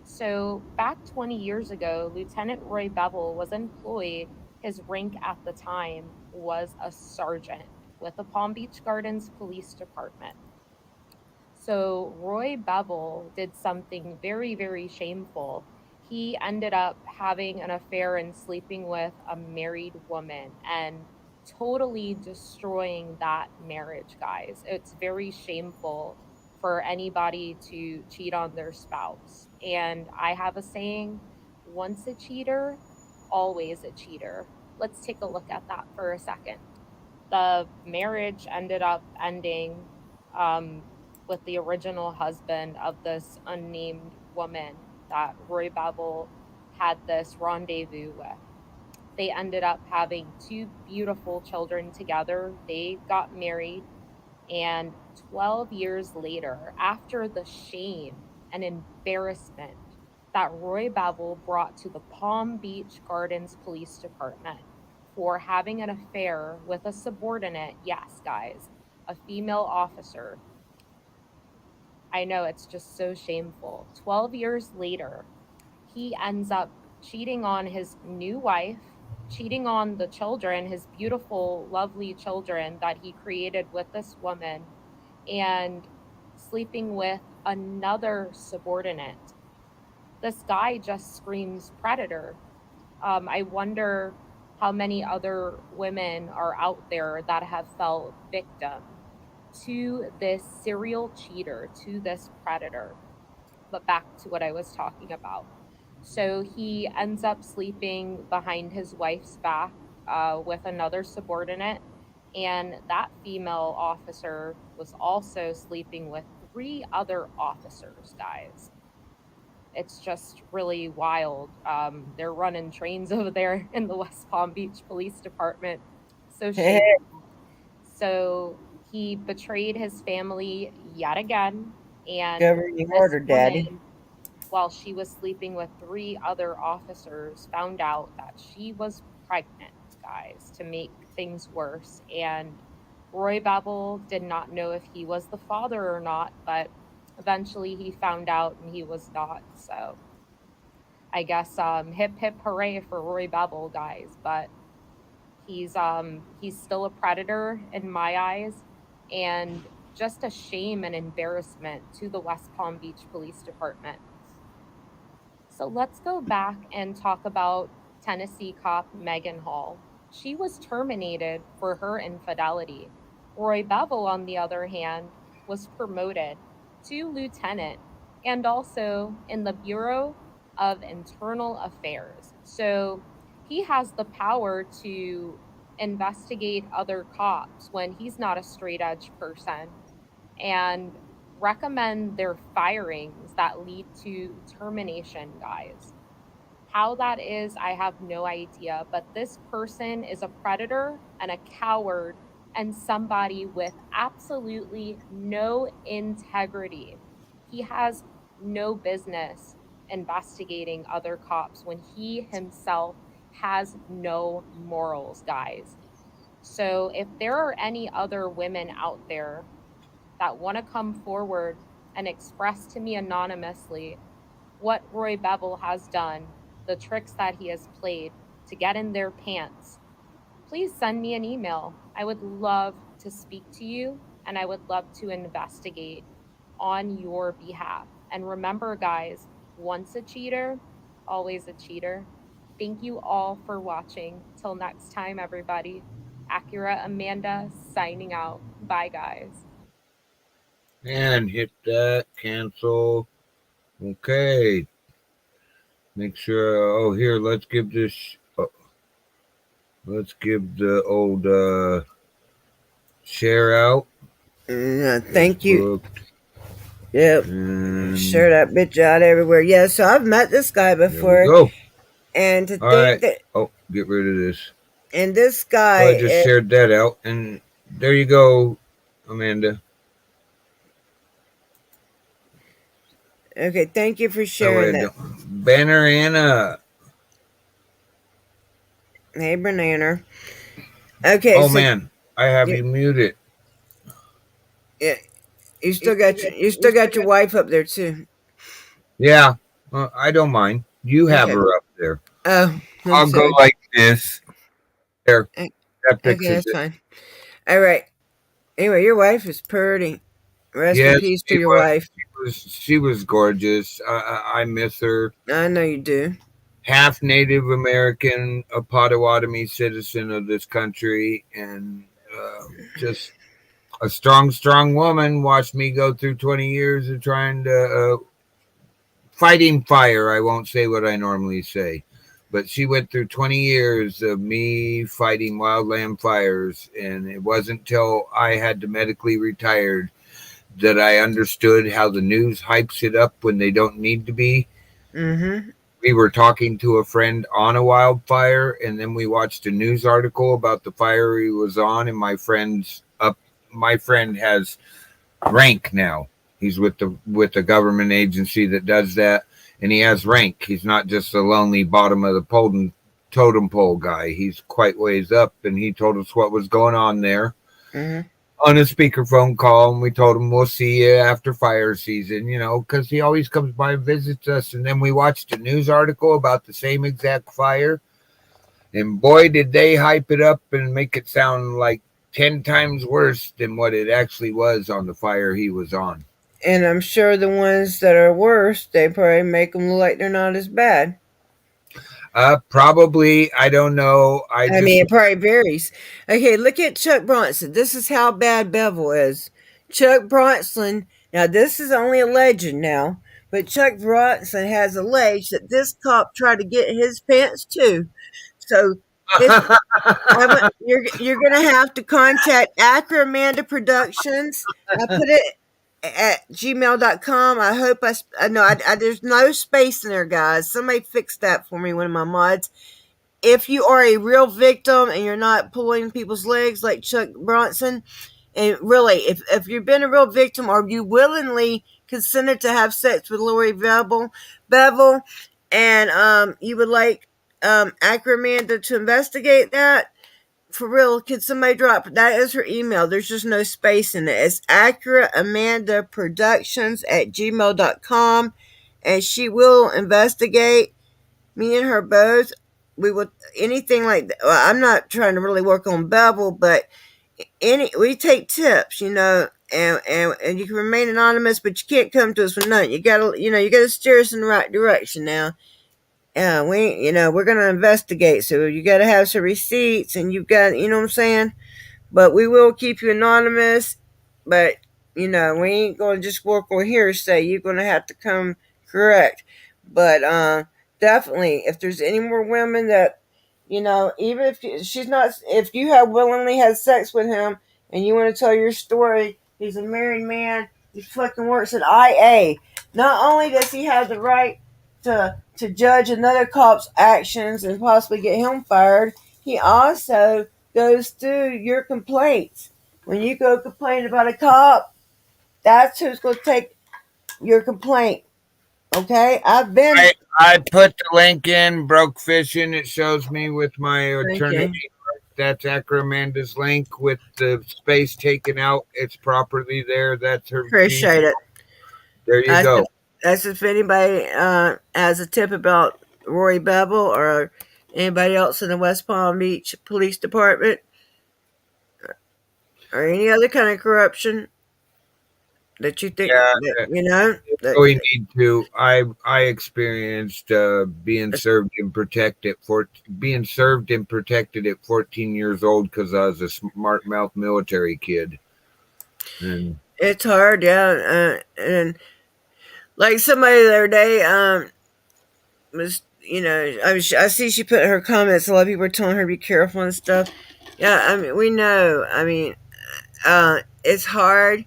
So, back 20 years ago, Lieutenant Roy Bevel was employed. His rank at the time was a sergeant with the Palm Beach Gardens Police Department. So Roy Bevel did something very, very shameful. He ended up having an affair and sleeping with a married woman and totally destroying that marriage, guys. It's very shameful for anybody to cheat on their spouse. And I have a saying, once a cheater, always a cheater. Let's take a look at that for a second. The marriage ended up ending um, with the original husband of this unnamed woman that Roy Bevel had this rendezvous with. They ended up having two beautiful children together. They got married, and 12 years later, after the shame and embarrassment that Roy Bevel brought to the Palm Beach Gardens Police Department for having an affair with a subordinate, yes, guys, a female officer. I know it's just so shameful. 12 years later, he ends up cheating on his new wife, cheating on the children, his beautiful, lovely children that he created with this woman, and sleeping with another subordinate. This guy just screams predator. I wonder how many other women are out there that have fell victim to this serial cheater, to this predator. But back to what I was talking about. So he ends up sleeping behind his wife's back with another subordinate. And that female officer was also sleeping with three other officers, guys. It's just really wild. They're running trains over there in the West Palm Beach Police Department. So Hey, shady. So he betrayed his family yet again. And governing this order, Daddy. woman, while she was sleeping with three other officers, found out that she was pregnant, guys, to make things worse. And Roy Bevel did not know if he was the father or not, but eventually he found out and he was not. So I guess hip hip hooray for Roy Bevel, guys. But He's still a predator in my eyes, and just a shame and embarrassment to the West Palm Beach Police Department. So let's go back and talk about Tennessee cop Megan Hall. She was terminated for her infidelity. Roy Bevel, on the other hand, was promoted to lieutenant and also in the Bureau of Internal Affairs. So he has the power to investigate other cops when he's not a straight edge person and recommend their firings that lead to termination, guys. How that is, I have no idea, but this person is a predator and a coward and somebody with absolutely no integrity. He has no business investigating other cops when he himself has no morals, guys. So if there are any other women out there that want to come forward and express to me anonymously what Roy Bevel has done, the tricks that he has played to get in their pants, please send me an email. I would love to speak to you and I would love to investigate on your behalf. And remember, guys, once a cheater, always a cheater. Thank you all for watching. Till next time, everybody. Acura Amanda signing out. Bye, guys. And hit that cancel. Okay. Make sure. Oh, here. Let's give this. Let's give the old share out. Thank you. Facebook, Yep. and Share that bitch out everywhere. Yeah, so I've met this guy there we before. go. And to All think right. that. Oh, get rid of this. And this So guy. I just shared that out. And there you go, Amanda. Okay, thank you for sharing that. Banner Anna. Hey, Banana. Okay. Oh, so man. I have you muted. Yeah. You still got your wife up there too. Yeah, I don't mind. You have her up there. Oh, I'll go like this. There. That okay, fixes that's it. fine. All right. Anyway, your wife is pretty. Rest in peace to your wife. She was gorgeous. I miss her. I know you do. Half Native American, a Potawatomi citizen of this country, and just a strong woman. Watched me go through 20 years of trying to fighting fire. I won't say what I normally say, but she went through 20 years of me fighting wildland fires, and it wasn't till I had to medically retired that I understood how the news hypes it up when they don't need to be. Mm-hmm. We were talking to a friend on a wildfire, and then we watched a news article about the fire he was on, and my friend has rank now. He's with the government agency that does that, and he has rank. He's not just a lonely bottom of the totem pole guy. He's quite ways up, and he told us what was going on there on a speakerphone call, and we told him we'll see you after fire season, because he always comes by and visits us. And then we watched a news article about the same exact fire, and boy, did they hype it up and make it sound like 10 times worse than what it actually was on the fire he was on. And I'm sure the ones that are worse, they probably make them look like they're not as bad. Probably. I don't know. I mean, it probably varies. Okay, look at Chuck Bronson. This is how bad Bevel is. Chuck Bronson, now this is only a legend now, but Chuck Bronson has alleged that this cop tried to get his pants too. So you're going to have to contact Acura Amanda Productions. I put it at gmail.com. I hope there's no space in there, guys. Somebody fix that for me, one of my mods. If you are a real victim and you're not pulling people's legs like Chuck Bronson, and really, if you've been a real victim or you willingly consented to have sex with Lori Bevel, and you would like Acura Amanda to investigate that, for real, could somebody drop that is her email? There's just no space in it. It's Acura Amanda Productions at gmail.com, and she will investigate. Me and her both we would anything like that. Well, I'm not trying to really work on Bevel, but we take tips, and you can remain anonymous, but you can't come to us for nothing. You gotta steer us in the right direction now. We're gonna investigate, so you gotta have some receipts, and you've got, you know what I'm saying. But we will keep you anonymous. But we ain't gonna just work on hearsay. You're gonna have to come correct. But definitely, if there's any more women that, even if she's not, if you have willingly had sex with him and you want to tell your story, he's a married man. He fucking works at IA. Not only does he have the right to judge another cop's actions and possibly get him fired, he also goes through your complaints. When you go complain about a cop, that's who's going to take your complaint. Okay, I put the link in, broke fishing. It shows me with my Thank you. eternity. That's Acromanda's link with the space taken out. It's properly there. That's her. Appreciate it. There you go. That's if anybody has a tip about Roy Bevel or anybody else in the West Palm Beach Police Department or any other kind of corruption that you think, We need to. I experienced being served and protected at 14 years old because I was a smart mouth military kid. And it's hard, yeah. And like somebody the other day was, I see she put in her comments. A lot of people are telling her to be careful and stuff. Yeah, I mean, we know. I mean, it's hard.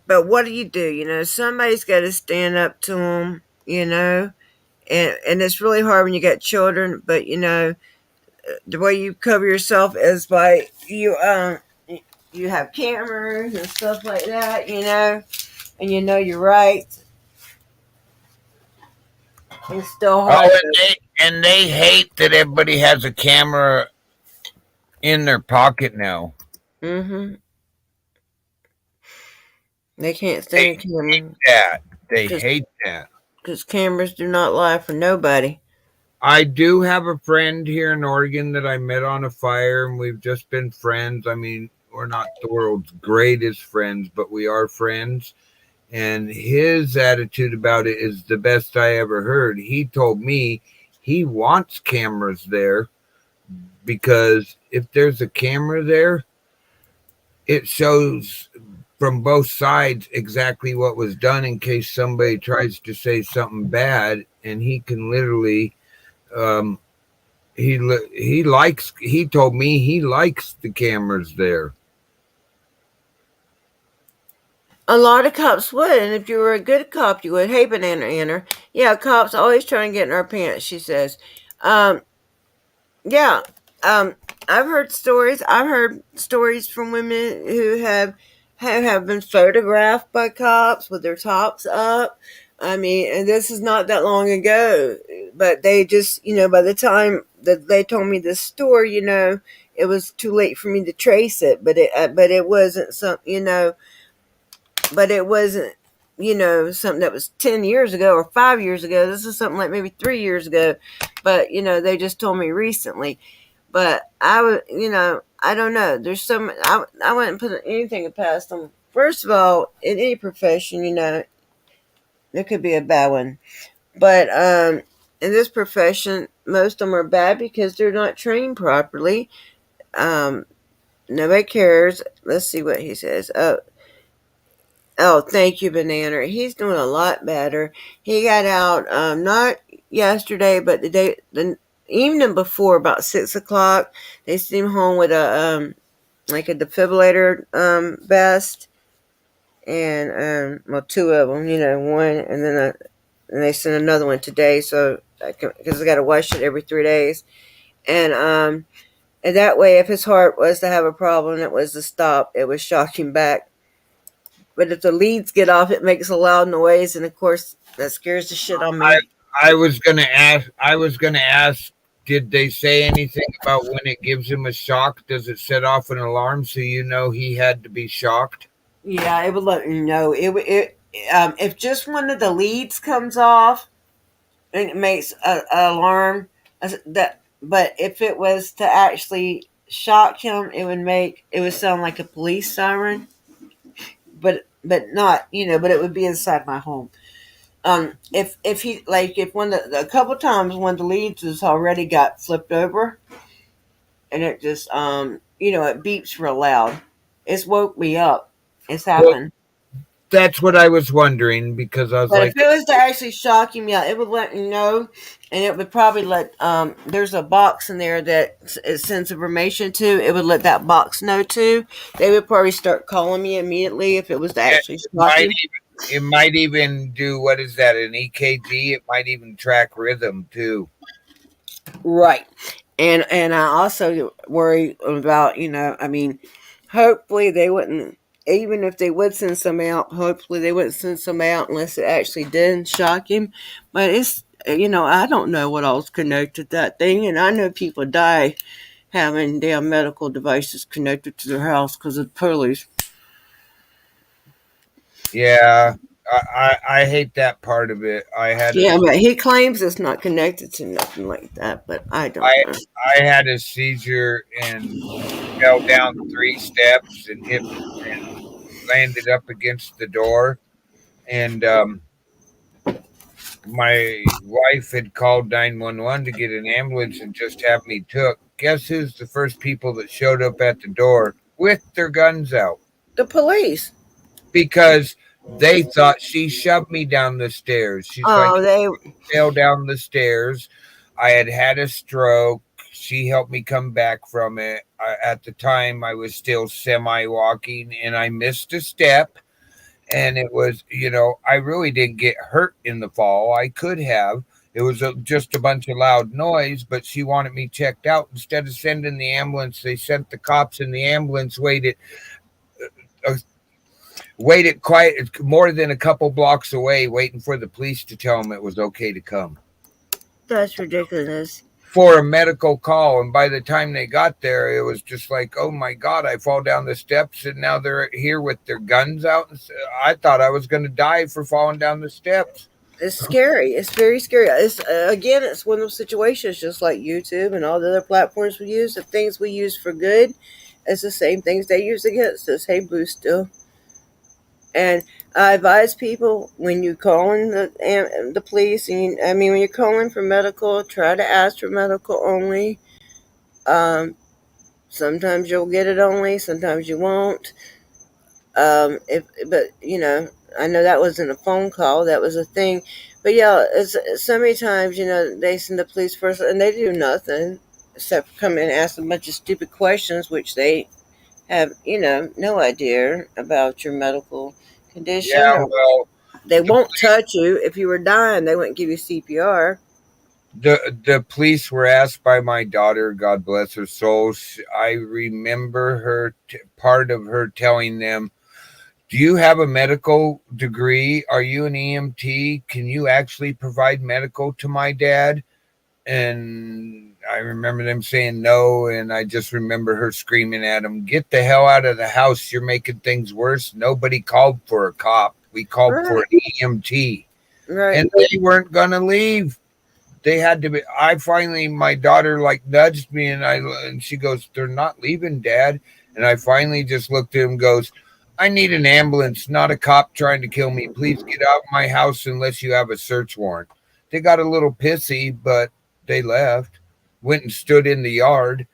But what do? Somebody's got to stand up to them. And it's really hard when you got children. But the way you cover yourself is by you have cameras and stuff like that. And you're right. It's still hard. and they hate that everybody has a camera in their pocket now. Mm-hmm. They can't stand cameras. They hate that. Because cameras do not lie for nobody. I do have a friend here in Oregon that I met on a fire, and we've just been friends. I mean, we're not the world's greatest friends, but we are friends. And his attitude about it is the best I ever heard. He told me he wants cameras there because if there's a camera there, it shows from both sides exactly what was done in case somebody tries to say something bad, and he can literally he told me he likes the cameras there. A lot of cops would, and if you were a good cop, you would. Hey, Banana Anner. Yeah, cops always trying to get in our pants, she says. Yeah. I've heard stories. I've heard stories from women who have been photographed by cops with their tops up. I mean, and this is not that long ago, but they just, by the time that they told me this story, it was too late for me to trace it. But it wasn't but it wasn't, something that was 10 years ago or 5 years ago. This is something like maybe 3 years ago. But, they just told me recently. But I would, I don't know. There's some, I wouldn't put anything past them. First of all, in any profession, there could be a bad one. But in this profession, most of them are bad because they're not trained properly. Nobody cares. Let's see what he says. Oh, thank you, Banana. He's doing a lot better. He got out not yesterday, but the evening before, about 6 o'clock. They sent him home with a like a defibrillator vest, and well, two of them. One, and then and they sent another one today. So because I got to wash it every 3 days, and that way, if his heart was to have a problem, it was to stop. It was shocking back. But if the leads get off, it makes a loud noise, and of course, that scares the shit on me. I was gonna ask. Did they say anything about when it gives him a shock? Does it set off an alarm so he had to be shocked? Yeah, it would let you know. If just one of the leads comes off, and it makes a alarm. That, but if it was to actually shock him, it would sound like a police siren, but not, but it would be inside my home. If he, like, if a couple times when the leads has already got flipped over, and it just it beeps real loud. It's woke me up. It's Well, happened. that's what I was wondering because I was But if like, it was to actually shock him, yeah, it would let me know, and it would probably let. There's a box in there that it sends information to. It would let that box know too. They would probably start calling me immediately if it was to it actually shock might him. it might even do, what is that, an EKG? It might even track rhythm too. Right. And I also worry about, I mean, hopefully they wouldn't, even if they would send somebody out, hopefully they wouldn't send somebody out unless it actually did shock him. But it's, I don't know what else connected to that thing, and I know people die having damn medical devices connected to their house because of the police. Yeah, I hate that part of it. Yeah, but he claims it's not connected to nothing like that, but I don't I know. I had a seizure and fell down 3 steps and hit and landed up against the door. And my wife had called 911 to get an ambulance and just have me took. Guess who's the first people that showed up at the door with their guns out? The police. Because they thought she shoved me down the stairs. She's like, Oh, they. fell down the stairs. I had had a stroke. She helped me come back from it. At the time, I was still semi walking and I missed a step. And it was, I really didn't get hurt in the fall. I could have. It was just a bunch of loud noise, but she wanted me checked out. Instead of sending the ambulance, they sent the cops, and the ambulance uh, waited quite more than a couple blocks away, waiting for the police to tell them it was okay to come That's ridiculous. for a medical call. And by the time they got there, it was just like, oh my God, I fall down the steps and now they're here with their guns out. And I thought I was going to die for falling down the steps. It's scary. It's very scary. It's again, it's one of those situations, just like YouTube and all the other platforms we use. The things we use for good, it's the same things they use against us. Hey, Blue, still. And I advise people when you call in the police, when you're calling for medical, try to ask for medical only. Um, Sometimes you'll get it only, sometimes you won't. If but I know that wasn't a phone call, that was a thing. But yeah, it's so many times, they send the police first and they do nothing except come in and ask a bunch of stupid questions, which they have, no idea about your medical condition, Yeah, or well, they the won't touch you. If you were dying, they wouldn't give you CPR. the police were asked by my daughter, God bless her soul. I remember her part of her telling them, do you have a medical degree? Are you an EMT? Can you actually provide medical to my dad? And I remember them saying no. And I just remember her screaming at him, get the hell out of the house. You're making things worse. Nobody called for a cop. We called for Right, an EMT. right. And they weren't going to leave. They had to be. I finally, my daughter like nudged me and she goes, they're not leaving, Dad. And I finally just looked at him and goes, I need an ambulance, not a cop trying to kill me. Please get out of my house unless you have a search warrant. They got a little pissy, but they left, went and stood in the yard.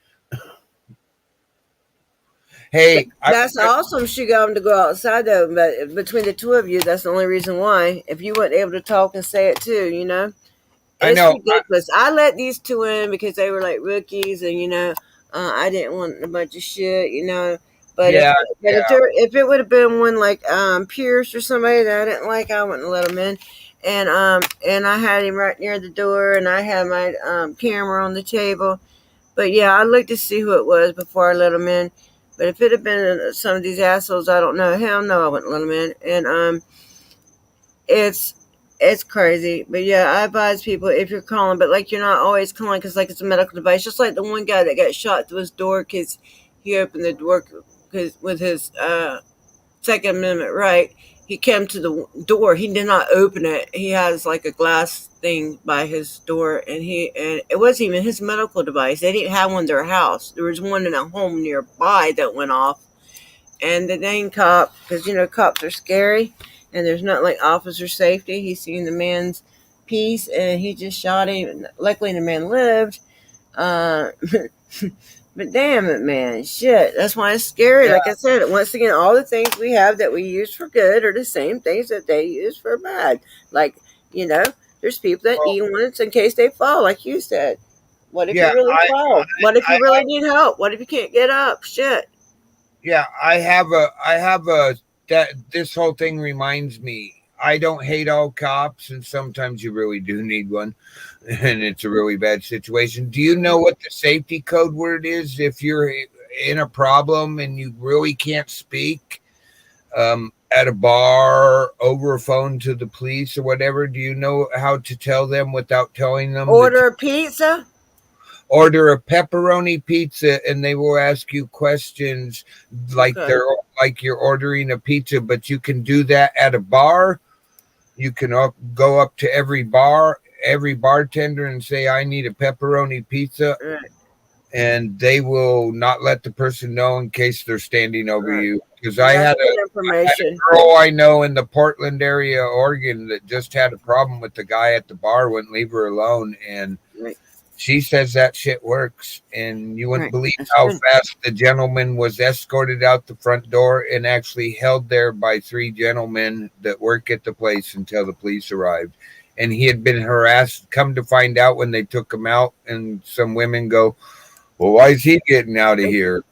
Hey, That's awesome. She got him to go outside though, but between the two of you, that's the only reason why. If you weren't able to talk and say it too, I it's know. ridiculous. I let these two in because they were like rookies, and I didn't want a bunch of shit, But Yeah, if it would have been one like Pierce or somebody that I didn't like, I wouldn't let him in. And I had him right near the door, and I had my camera on the table. But yeah, I looked to see who it was before I let him in. But if it had been some of these assholes, I don't know. Hell no, I wouldn't let them in. And it's it's crazy. But yeah, I advise people if you're calling, but like you're not always calling because like it's a medical device. Just like the one guy that got shot through his door because he opened the door with his Second Amendment right, he came to the door. He did not open it. He has like a glass thing by his door, and it wasn't even his medical device. They didn't have one in their house. There was one in a home nearby that went off. And the dang cop, because cops are scary, and there's not like officer safety. He seen the man's piece, and he just shot him. Luckily, the man lived. Uh, but damn it, man, shit. That's why it's scary. Yeah. Like I said, once again, all the things we have that we use for good are the same things that they use for bad. Like, there's people that eat once in case they fall, like you said. What if Yeah, you really fall? What if you I really need help? What if you can't get up? Shit. yeah, I have a that this whole thing reminds me. I don't hate all cops, and sometimes you really do need one, and it's a really bad situation. Do you know what the safety code word is if you're in a problem and you really can't speak at a bar over a phone to the police or whatever? Do you know how to tell them without telling them Order a pizza? order a pepperoni pizza, and they will ask you questions like Okay. like you're ordering a pizza, but you can do that at a bar. You can go up to every bartender and say, I need a pepperoni pizza, Right. and they will not let the person know in case they're standing over Right. you. Because Well, I that's had good a information. girl I know in the Portland area, Oregon, that just had a problem with the guy at the bar, wouldn't leave her alone, and Right. she says that shit works, and you wouldn't Right. believe That's how good. fast the gentleman was escorted out the front door and actually held there by 3 gentlemen that work at the place until the police arrived. And he had been harassed. Come to find out when they took him out, and some women go, well, why is he getting out of here?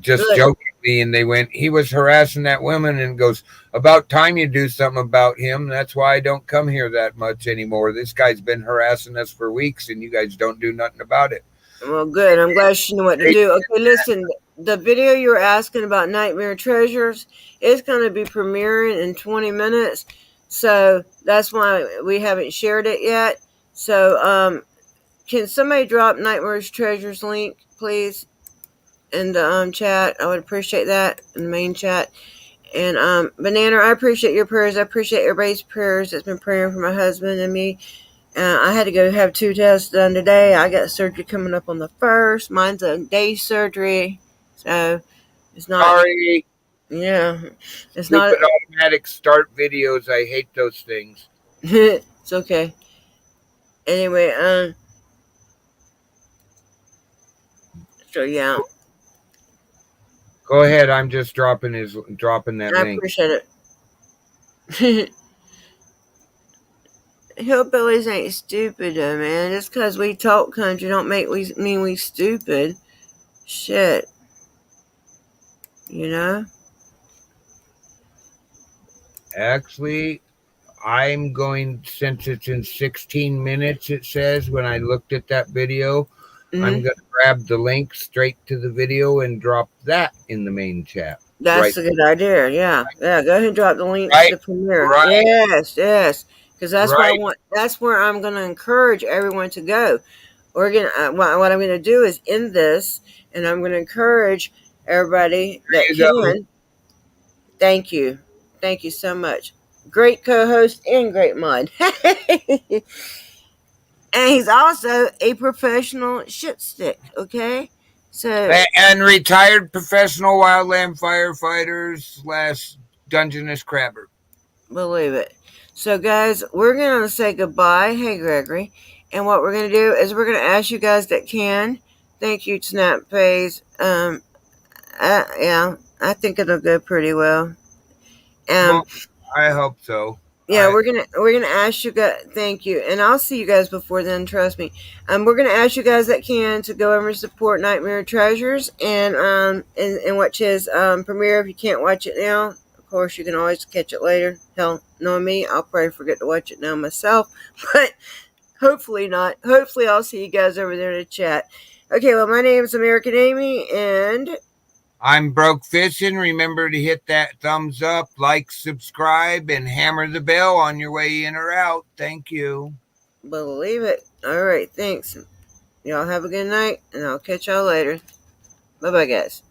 Just Good. jokingly, and they went, he was harassing that woman, and goes, about time you do something about him. That's why I don't come here that much anymore. This guy's been harassing us for weeks, and you guys don't do nothing about it. Well, good. I'm glad she knew what to do. Okay, listen. The video you were asking about Nightmare Treasures is going to be premiering in 20 minutes. So that's why we haven't shared it yet. So, can somebody drop Nightmare's Treasures link, please, in the chat? I would appreciate that in the main chat. And Banana, I appreciate your prayers. I appreciate everybody's prayers that's been praying for my husband and me. I had to go have 2 tests done today. I got surgery coming up on the 1st. Mine's a day surgery, so it's not. Sorry. Yeah, it's Stupid not. automatic start videos. I hate those things. It's okay. Anyway, so yeah, Go ahead. I'm just dropping that I link. appreciate it. Hillbillies ain't stupid though, man. Just because we talk country don't mean we stupid. Shit, you know. Actually, I'm going, since it's in 16 minutes, it says when I looked at that video, I'm going to grab the link straight to the video and drop that in the main chat. That's right. a good idea. Yeah. Go ahead and drop the link Right. to the premiere. Right. Yes. Because that's where I Right. want. That's where I'm going to encourage everyone to go. We're gonna. What I'm going to do is end this, and I'm going to encourage everybody that There you go. can. Thank you so much. Great co-host and great mod. And he's also a professional shit stick. Okay, so And retired professional wildland firefighters / Dungeness crabber. believe it. So, guys, we're going to say goodbye. Hey, Gregory. And what we're going to do is we're going to ask you guys that can. Thank you, Snap Phase. Yeah, I think it'll go pretty well. Well, I hope so. Yeah, we're gonna ask you guys. Thank you, and I'll see you guys before then. Trust me. We're gonna ask you guys that can to go over and support Nightmare Treasures and watch his premiere. If you can't watch it now, of course you can always catch it later. Hell, knowing me, I'll probably forget to watch it now myself, but hopefully not. Hopefully, I'll see you guys over there to chat. Okay, well, my name is American Amy, and I'm Broke Fishing. Remember to hit that thumbs up, like, subscribe, and hammer the bell on your way in or out. Thank you. believe it. All right, thanks. Y'all have a good night, and I'll catch y'all later. Bye-bye, guys.